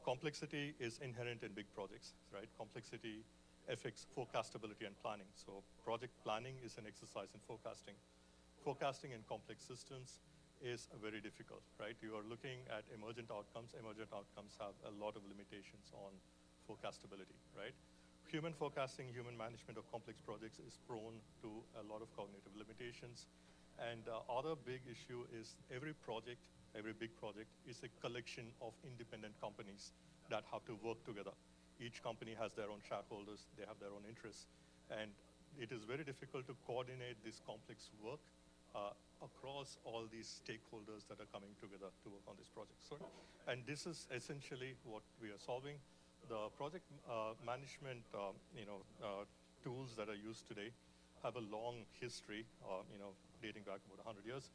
Complexity is inherent in big projects, right? Complexity affects forecastability and planning. So project planning is an exercise in forecasting. Forecasting in complex systems is very difficult, right? You are looking at emergent outcomes. Emergent outcomes have a lot of limitations on forecastability, right? Human forecasting, human management of complex projects is prone to a lot of cognitive limitations. And other big issue is every project, every big project is a collection of independent companies that have to work together. Each company has their own shareholders, they have their own interests, and it is very difficult to coordinate this complex work across all these stakeholders that are coming together to work on this project. So, and this is essentially what we are solving. The project management tools that are used today have a long history, dating back about 100 years.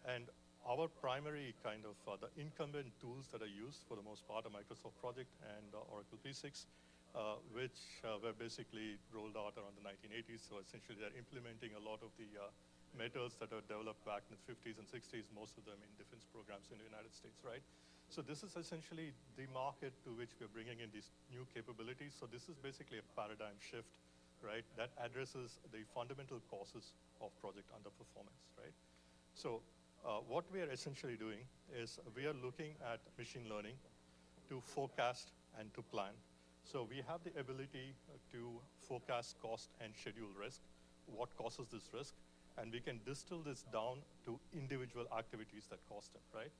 And our primary kind of, the incumbent tools that are used for the most part are Microsoft Project and Oracle P6, which were basically rolled out around the 1980s. So essentially they're implementing a lot of the methods that are developed back in the 50s and 60s, most of them in defense programs in the United States, right? So this is essentially the market to which we're bringing in these new capabilities. So this is basically a paradigm shift, right, that addresses the fundamental causes of project underperformance, right? So what we are essentially doing is we are looking at machine learning to forecast and to plan. So we have the ability to forecast cost and schedule risk, what causes this risk, and we can distill this down to individual activities that cost it, right?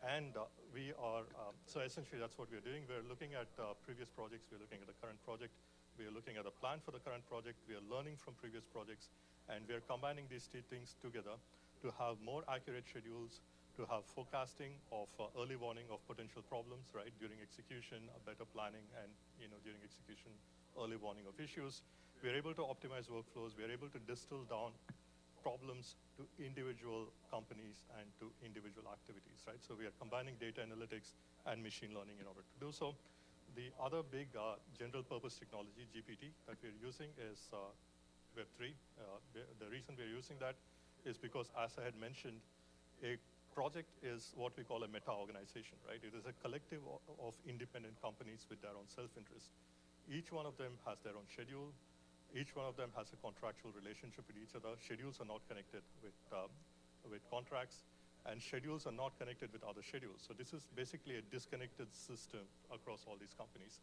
And we are, so essentially that's what we're doing. We're looking at previous projects, we're looking at the current project, we are looking at a plan for the current project, we are learning from previous projects, and we are combining these two things together to have more accurate schedules, to have forecasting of early warning of potential problems, right, during execution, better planning, and during execution, early warning of issues. We're able to optimize workflows, we're able to distill down problems to individual companies and to individual activities, right? So we are combining data analytics and machine learning in order to do so. The other big general purpose technology, GPT, that we're using is Web3. The reason we're using that is because, as I had mentioned, a project is what we call a meta-organization, right? It is a collective of independent companies with their own self-interest. Each one of them has their own schedule. Each one of them has a contractual relationship with each other. Schedules are not connected with contracts, and schedules are not connected with other schedules. So this is basically a disconnected system across all these companies.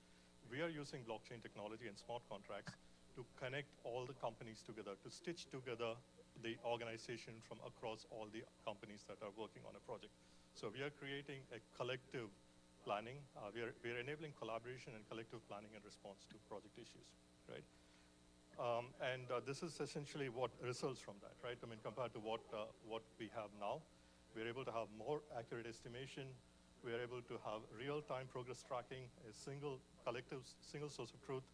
We are using blockchain technology and smart contracts to connect all the companies together, to stitch together the organization from across all the companies that are working on a project. So we are creating a collective planning. We are enabling collaboration and collective planning in response to project issues, right? And this is essentially what results from that, right? I mean, compared to what we have now, we're able to have more accurate estimation. We're able to have real-time progress tracking, a single source of truth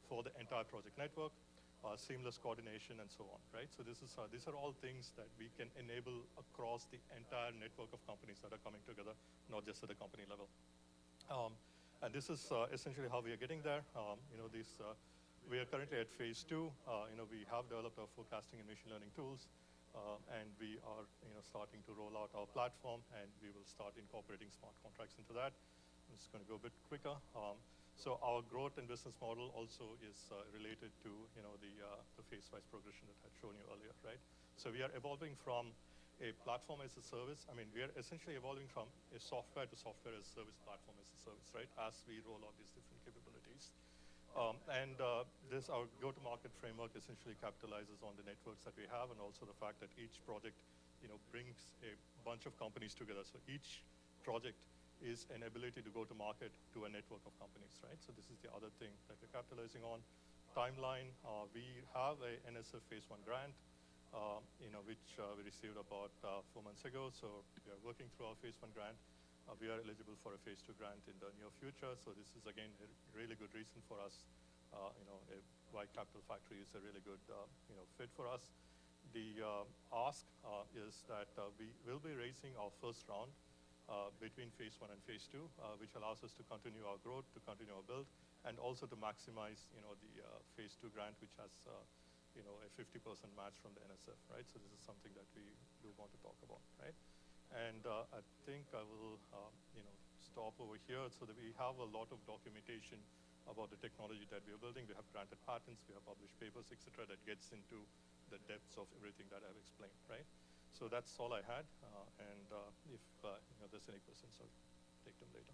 for the entire project network, seamless coordination, and so on, right? So these are all things that we can enable across the entire network of companies that are coming together, not just at the company level. And this is essentially how we are getting there. We are currently at phase 2. We have developed our forecasting and machine learning tools, and we are starting to roll out our platform, and we will start incorporating smart contracts into that. I'm just going to go a bit quicker. So our growth and business model also is related to the phase-wise progression that I had shown you earlier, right? So we are evolving from a platform as a service. I mean, we are essentially evolving from a software to software as a service, platform as a service, right? As we roll out these different capabilities. This, our go-to-market framework essentially capitalizes on the networks that we have, and also the fact that each project, brings a bunch of companies together. So each project is an ability to go to market to a network of companies, right? So this is the other thing that we're capitalizing on. Timeline, we have a NSF Phase 1 grant, which we received about 4 months ago. So we are working through our Phase 1 grant. We are eligible for a Phase 2 grant in the near future. So this is, again, a really good reason for us, why Capital Factory is a really good fit for us. The ask is that we will be raising our first round between Phase 1 and Phase 2, which allows us to continue our growth, to continue our build, and also to maximize, the phase 2 grant, which has, a 50% match from the NSF, right? So this is something that we do want to talk about, right? And I think I will, stop over here so that we have a lot of documentation about the technology that we are building. We have granted patents, we have published papers, etc., that gets into the depths of everything that I've explained, right? So that's all I had, and if there's any questions, I'll take them later.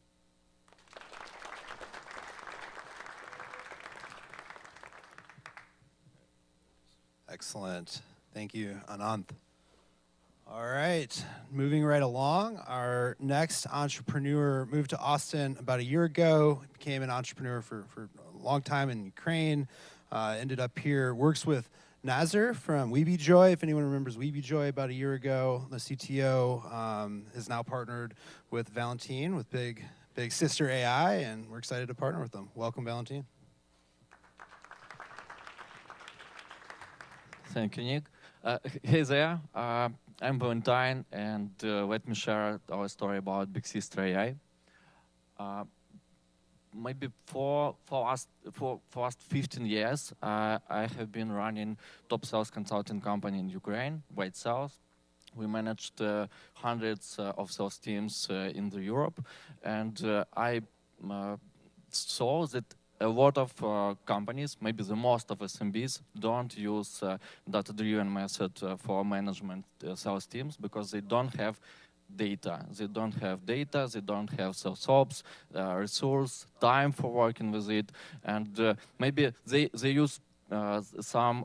Excellent. Thank you, Ananth. All right, moving right along. Our next entrepreneur moved to Austin about a year ago, became an entrepreneur for a long time in Ukraine, ended up here, works with Nazar from WeBeJoy. If anyone remembers WeBeJoy, about a year ago, the CTO is now partnered with Valentin, with Big Sister AI, and we're excited to partner with them. Welcome, Valentin. Thank you, Nick. Hey there, I'm Valentine, and let me share our story about Big Sister AI. Maybe for last 15 years, I have been running top sales consulting company in Ukraine, White Sales. We managed hundreds of sales teams in Europe, and I saw that a lot of companies, maybe the most of SMBs, don't use data-driven method for management sales teams because they don't have data. They don't have data, they don't have sales ops, resource, time for working with it, and maybe they use some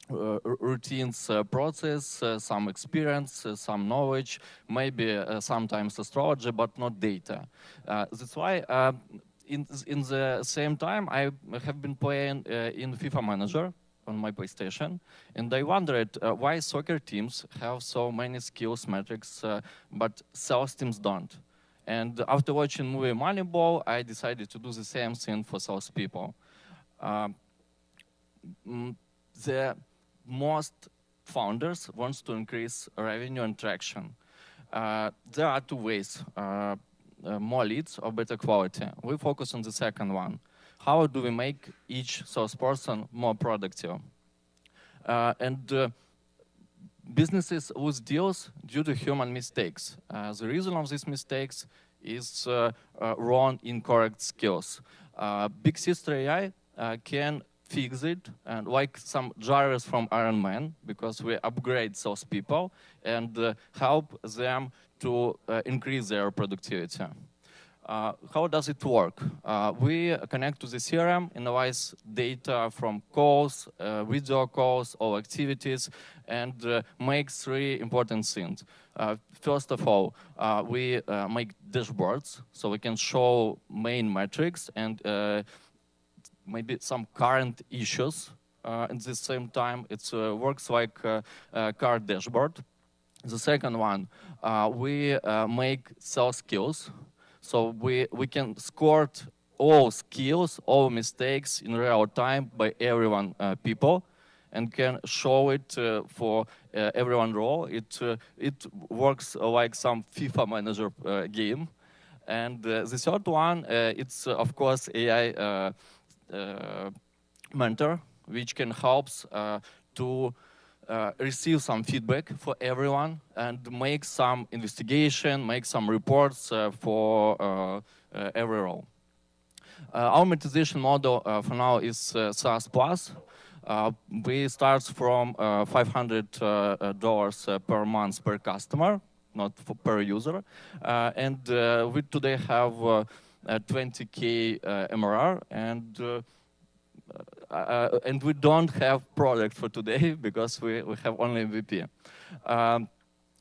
routines process, some experience, some knowledge, maybe sometimes astrology, but not data. That's why in the same time, I have been playing in FIFA Manager on my PlayStation, and I wondered why soccer teams have so many skills metrics, but sales teams don't. And after watching movie Moneyball, I decided to do the same thing for salespeople. The most founders wants to increase revenue and traction. There are two ways. More leads or better quality. We focus on the second one. How do we make each salesperson more productive? And businesses lose deals due to human mistakes. The reason of these mistakes is wrong, incorrect skills. Big Sister AI can fix it, and like some drivers from Iron Man, because we upgrade salespeople and help them to increase their productivity. How does it work? We connect to the CRM, analyze data from calls, video calls, all activities, and make three important things. First of all, we make dashboards, so we can show main metrics and maybe some current issues. At the same time, it works like a car dashboard. The second one, we make sales skills. So we can score all skills, all mistakes in real time by everyone people, and can show it for everyone role. It works like some FIFA Manager game. And the third one, it's of course AI mentor, which can help to receive some feedback for everyone and make some investigation, make some reports for every role. Our monetization model for now is SaaS Plus. We start from $500 per month per customer, not per user. And we today have 20K MRR, and we don't have product for today because we have only MVP.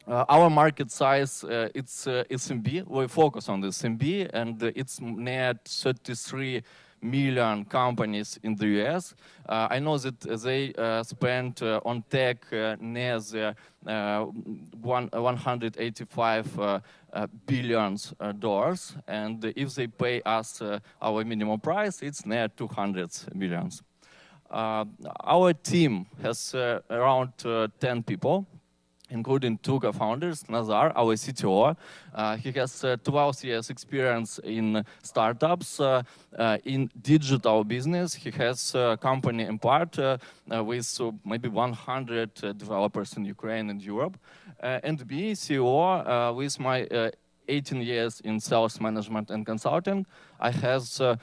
Our market size, it's SMB. We focus on the SMB, and it's near 33 million companies in the US. I know that they spend on tech near the $185 billion, and if they pay us our minimum price, it's near 200 millions. Our team has around 10 people. including two co-founders, Nazar, our CTO. He has 12 years experience in startups, in digital business. He has a company in part with maybe 100 developers in Ukraine and Europe. And me, CEO, with my 18 years in sales management and consulting. I have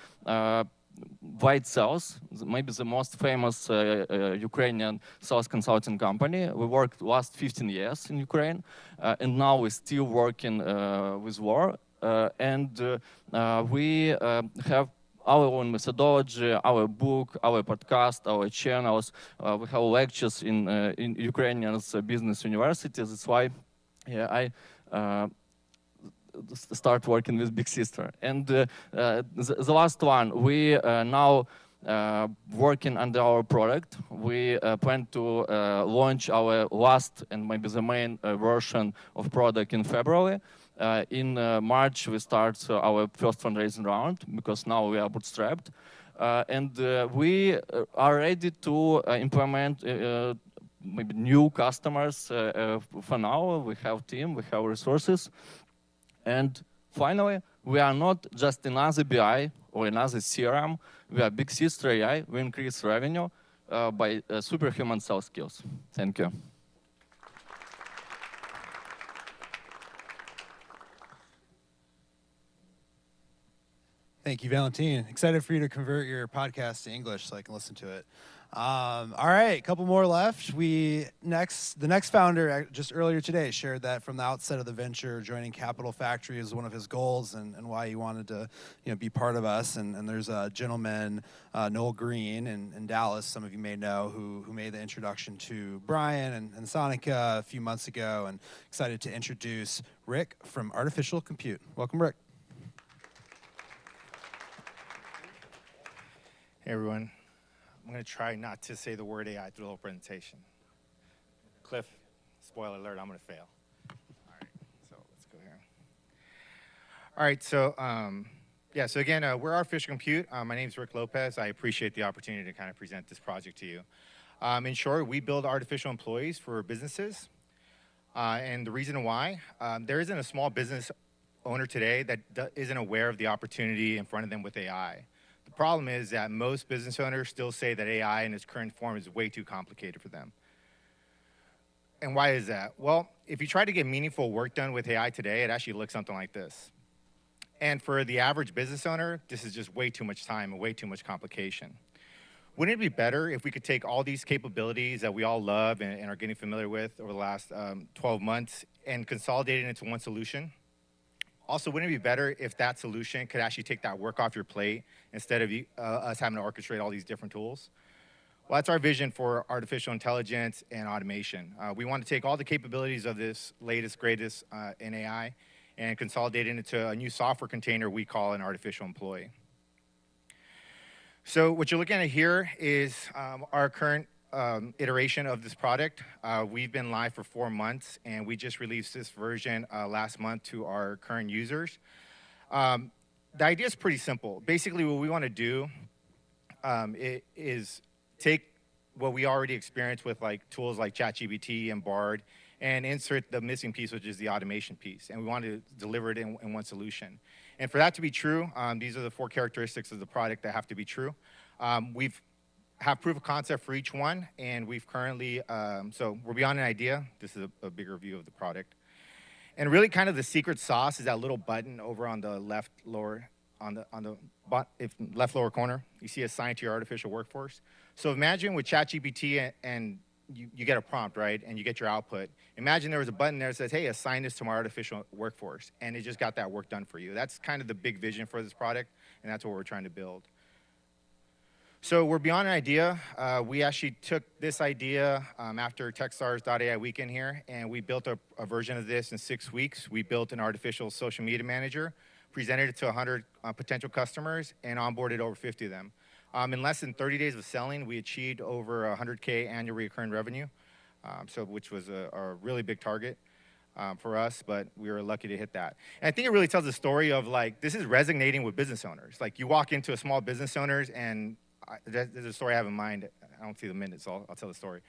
White Sales, maybe the most famous Ukrainian sales consulting company. We worked last 15 years in Ukraine, and now we're still working with war. We have our own methodology, our book, our podcast, our channels. We have lectures in Ukrainian business universities. That's why I start working with Big Sister. And the last one, we now working under our product. We plan to launch our last and maybe the main version of product in February. In March, we start our first fundraising round because now we are bootstrapped. We are ready to implement maybe new customers. For now, we have team, we have resources. And finally, we are not just another BI or another CRM. We are Big Sister AI. We increase revenue by superhuman sales skills. Thank you. Thank you, Valentin. Excited for you to convert your podcast to English so I can listen to it. All right, a couple more left. The next founder, just earlier today, shared that from the outset of the venture, joining Capital Factory is one of his goals and why he wanted to be part of us. And there's a gentleman, Noel Green in Dallas, some of you may know, who made the introduction to Brian and Sonica a few months ago, and excited to introduce Rick from Artificial Compute. Welcome, Rick. Hey, everyone. I'm going to try not to say the word AI through the whole presentation. Cliff, spoiler alert, I'm going to fail. All right, so let's go here. All right, so again, we're Artificial Compute. My name is Rick Lopez. I appreciate the opportunity to kind of present this project to you. In short, we build artificial employees for businesses. And the reason why, there isn't a small business owner today that isn't aware of the opportunity in front of them with AI. The problem is that most business owners still say that AI in its current form is way too complicated for them. And why is that? Well, if you try to get meaningful work done with AI today, it actually looks something like this. And for the average business owner, this is just way too much time and way too much complication. Wouldn't it be better if we could take all these capabilities that we all love and are getting familiar with over the last 12 months and consolidate it into one solution? Also, wouldn't it be better if that solution could actually take that work off your plate instead of us having to orchestrate all these different tools? Well, that's our vision for artificial intelligence and automation. We want to take all the capabilities of this latest, greatest in AI and consolidate it into a new software container we call an artificial employee. So what you're looking at here is our current iteration of this product. We've been live for 4 months, and we just released this version last month to our current users. The idea is pretty simple. Basically, what we want to do is take what we already experienced with tools like ChatGPT and Bard and insert the missing piece, which is the automation piece. And we want to deliver it in one solution. And for that to be true, these are the 4 characteristics of the product that have to be true. We've have proof of concept for each one, and we've currently, so we're beyond an idea. This is a bigger view of the product. And really kind of the secret sauce is that little button over on the left lower, left lower corner. You see assign to your artificial workforce. So imagine with ChatGPT and you get a prompt, right? And you get your output. Imagine there was a button there that says, hey, assign this to my artificial workforce. And it just got that work done for you. That's kind of the big vision for this product, and that's what we're trying to build. So we're beyond an idea. We actually took this idea after Techstars.ai weekend here, and we built a version of this in 6 weeks. We built an artificial social media manager, presented it to 100 potential customers, and onboarded over 50 of them. In less than 30 days of selling, we achieved over 100K annual recurring revenue, which was a really big target for us, but we were lucky to hit that. And I think it really tells the story of this is resonating with business owners. You walk into a small business owners and there's a story I have in mind. I don't see the minute, so I'll tell the story.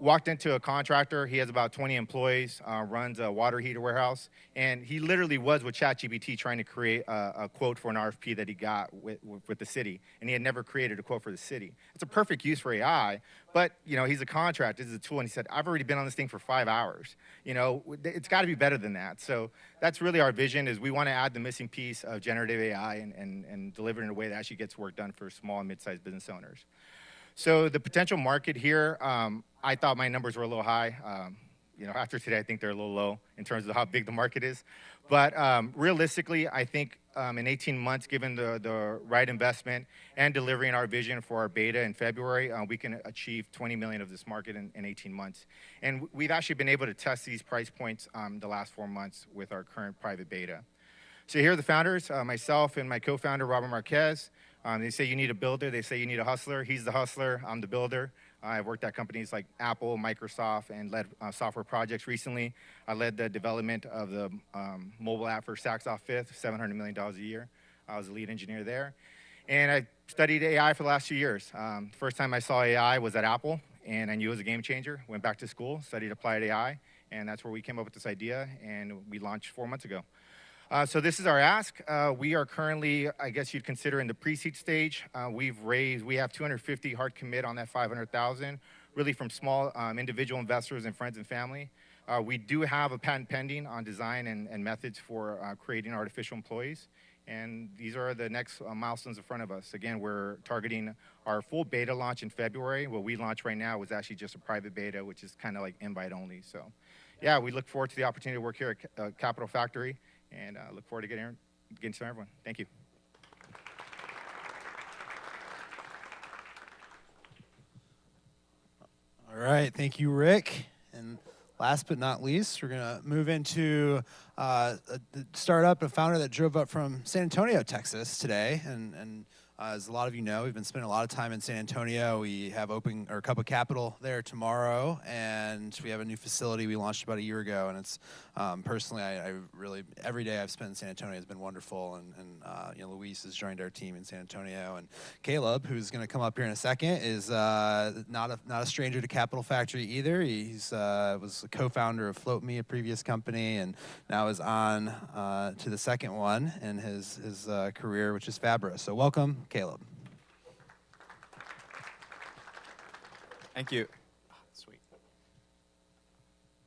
Walked into a contractor. He has about 20 employees, runs a water heater warehouse, and he literally was with ChatGPT trying to create a quote for an RFP that he got with the city, and he had never created a quote for the city. It's a perfect use for AI, but he's a contractor. This is a tool, and he said, "I've already been on this thing for 5 hours. It's got to be better than that." So that's really our vision: is we want to add the missing piece of generative AI and deliver it in a way that actually gets work done for small and mid-sized business owners. So the potential market here, I thought my numbers were a little high. After today, I think they're a little low in terms of how big the market is. But realistically, I think in 18 months, given the right investment and delivering our vision for our beta in February, we can achieve 20 million of this market in 18 months. And we've actually been able to test these price points the last 4 months with our current private beta. So here are the founders, myself and my co-founder, Robert Marquez. They say you need a builder. They say you need a hustler. He's the hustler. I'm the builder. I've worked at companies like Apple, Microsoft, and led software projects recently. I led the development of the mobile app for Saks Off Fifth, $700 million a year. I was the lead engineer there. And I studied AI for the last 2 years. First time I saw AI was at Apple, and I knew it was a game changer. Went back to school, studied applied AI, and that's where we came up with this idea, and we launched 4 months ago. So this is our ask. We are currently, I guess you'd consider, in the pre-seed stage. We have 250 hard commit on that 500,000, really from small individual investors and friends and family. We do have a patent pending on design and methods for creating artificial employees. And these are the next milestones in front of us. Again, we're targeting our full beta launch in February. What we launched right now was actually just a private beta, which is kind of like invite only. So yeah, we look forward to the opportunity to work here at Capital Factory. And look forward to getting to know everyone. Thank you. All right, thank you, Rick. And last but not least, we're gonna move into a startup, a founder that drove up from San Antonio, Texas today. And as a lot of you know, we've been spending a lot of time in San Antonio. We have open our Cup of Capital there tomorrow, and we have a new facility we launched about a year ago. And it's personally, I really, every day I've spent in San Antonio has been wonderful. And Luis has joined our team in San Antonio, and Caleb, who's going to come up here in a second, is not a stranger to Capital Factory either. He's was a co-founder of Float Me, a previous company, and now is on to the second one in his career, which is Fabra. So welcome, Caleb. Thank you. Sweet.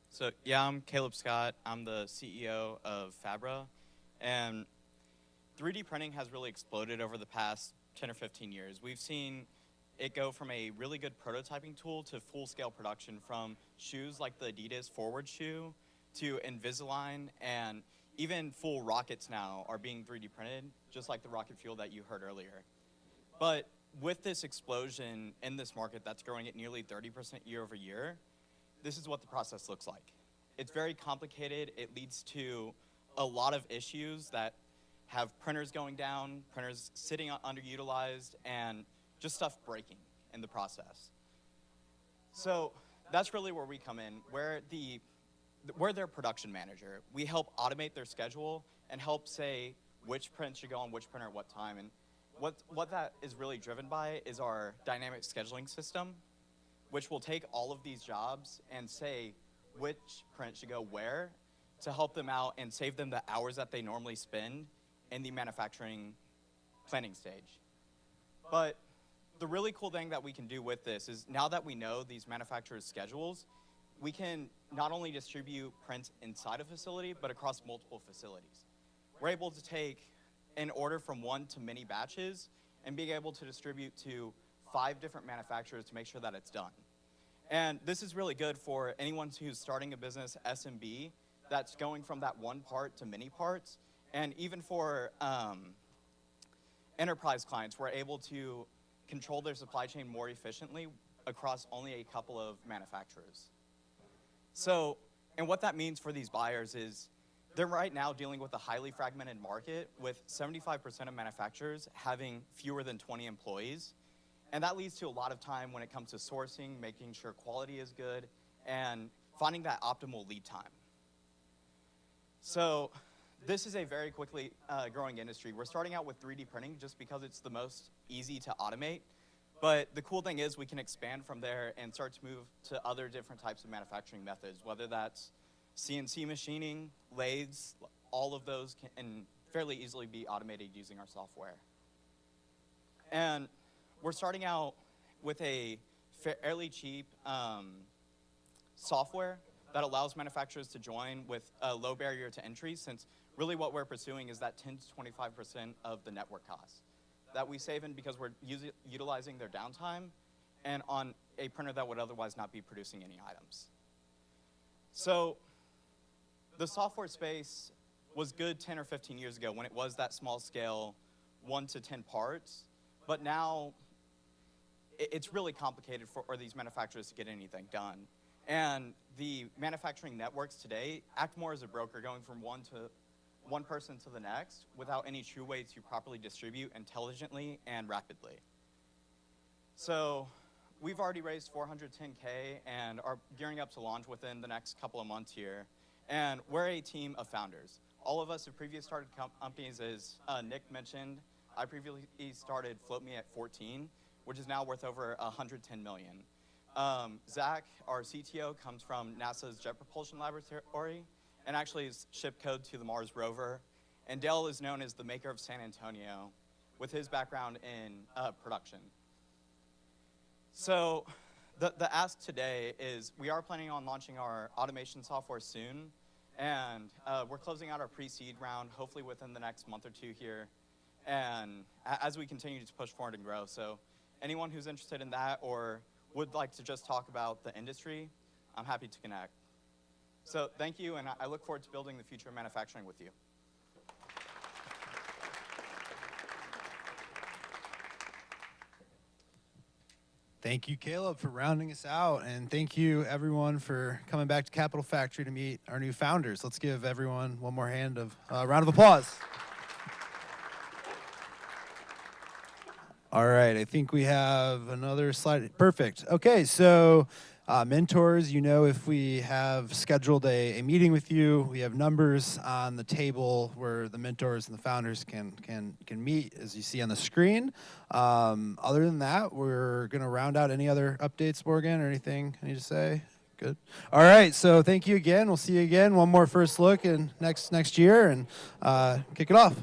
So yeah, I'm Caleb Scott. I'm the CEO of Fabra, and 3D printing has really exploded over the past 10 or 15 years. We've seen it go from a really good prototyping tool to full-scale production, from shoes like the Adidas Forward shoe to Invisalign, and even full rockets now are being 3D printed, just like the rocket fuel that you heard earlier. But with this explosion in this market that's growing at nearly 30% year over year, this is what the process looks like. It's very complicated. It leads to a lot of issues that have printers going down, printers sitting underutilized, and just stuff breaking in the process. So that's really where we come in. We're their production manager. We help automate their schedule and help say which print should go on which printer at what time. And what that is really driven by is our dynamic scheduling system, which will take all of these jobs and say which print should go where to help them out and save them the hours that they normally spend in the manufacturing planning stage. But the really cool thing that we can do with this is, now that we know these manufacturers' schedules, we can not only distribute prints inside a facility, but across multiple facilities. We're able to take an order from 1 to many batches and being able to distribute to 5 different manufacturers to make sure that it's done. And this is really good for anyone who's starting a business, SMB, that's going from that one part to many parts. And even for enterprise clients, we're able to control their supply chain more efficiently across only a couple of manufacturers. So, and what that means for these buyers is they're right now dealing with a highly fragmented market, with 75% of manufacturers having fewer than 20 employees. And that leads to a lot of time when it comes to sourcing, making sure quality is good, and finding that optimal lead time. So this is a very quickly growing industry. We're starting out with 3D printing just because it's the most easy to automate. But the cool thing is we can expand from there and start to move to other different types of manufacturing methods, whether that's CNC machining, lathes, all of those can fairly easily be automated using our software. And we're starting out with a fairly cheap software that allows manufacturers to join with a low barrier to entry, since really what we're pursuing is that 10 to 25% of the network cost that we save in because we're utilizing their downtime and on a printer that would otherwise not be producing any items. So the software space was good 10 or 15 years ago when it was that small scale, 1 to 10 parts, but now it's really complicated for these manufacturers to get anything done. And the manufacturing networks today act more as a broker, going from one person to the next without any true way to properly distribute intelligently and rapidly. So we've already raised $410K and are gearing up to launch within the next couple of months here. And we're a team of founders. All of us have previously started companies, as Nick mentioned. I previously started FloatMe at 14, which is now worth over 110 million. Zach, our CTO, comes from NASA's Jet Propulsion Laboratory and actually has shipped code to the Mars rover. And Dale is known as the maker of San Antonio with his background in production. So the ask today is we are planning on launching our automation software soon. And we're closing out our pre-seed round, hopefully within the next month or two here. And as we continue to push forward and grow. So anyone who's interested in that or would like to just talk about the industry, I'm happy to connect. So thank you, and I look forward to building the future of manufacturing with you. Thank you, Caleb, for rounding us out. And thank you, everyone, for coming back to Capital Factory to meet our new founders. Let's give everyone one more round of applause. All right, I think we have another slide. Perfect. Okay, so mentors, if we have scheduled a meeting with you, we have numbers on the table where the mentors and the founders can meet, as you see on the screen. Other than that, we're going to round out. Any other updates, Morgan, or anything I need to say? Good. All right, so thank you again. We'll see you again. One more first look in next year, and kick it off.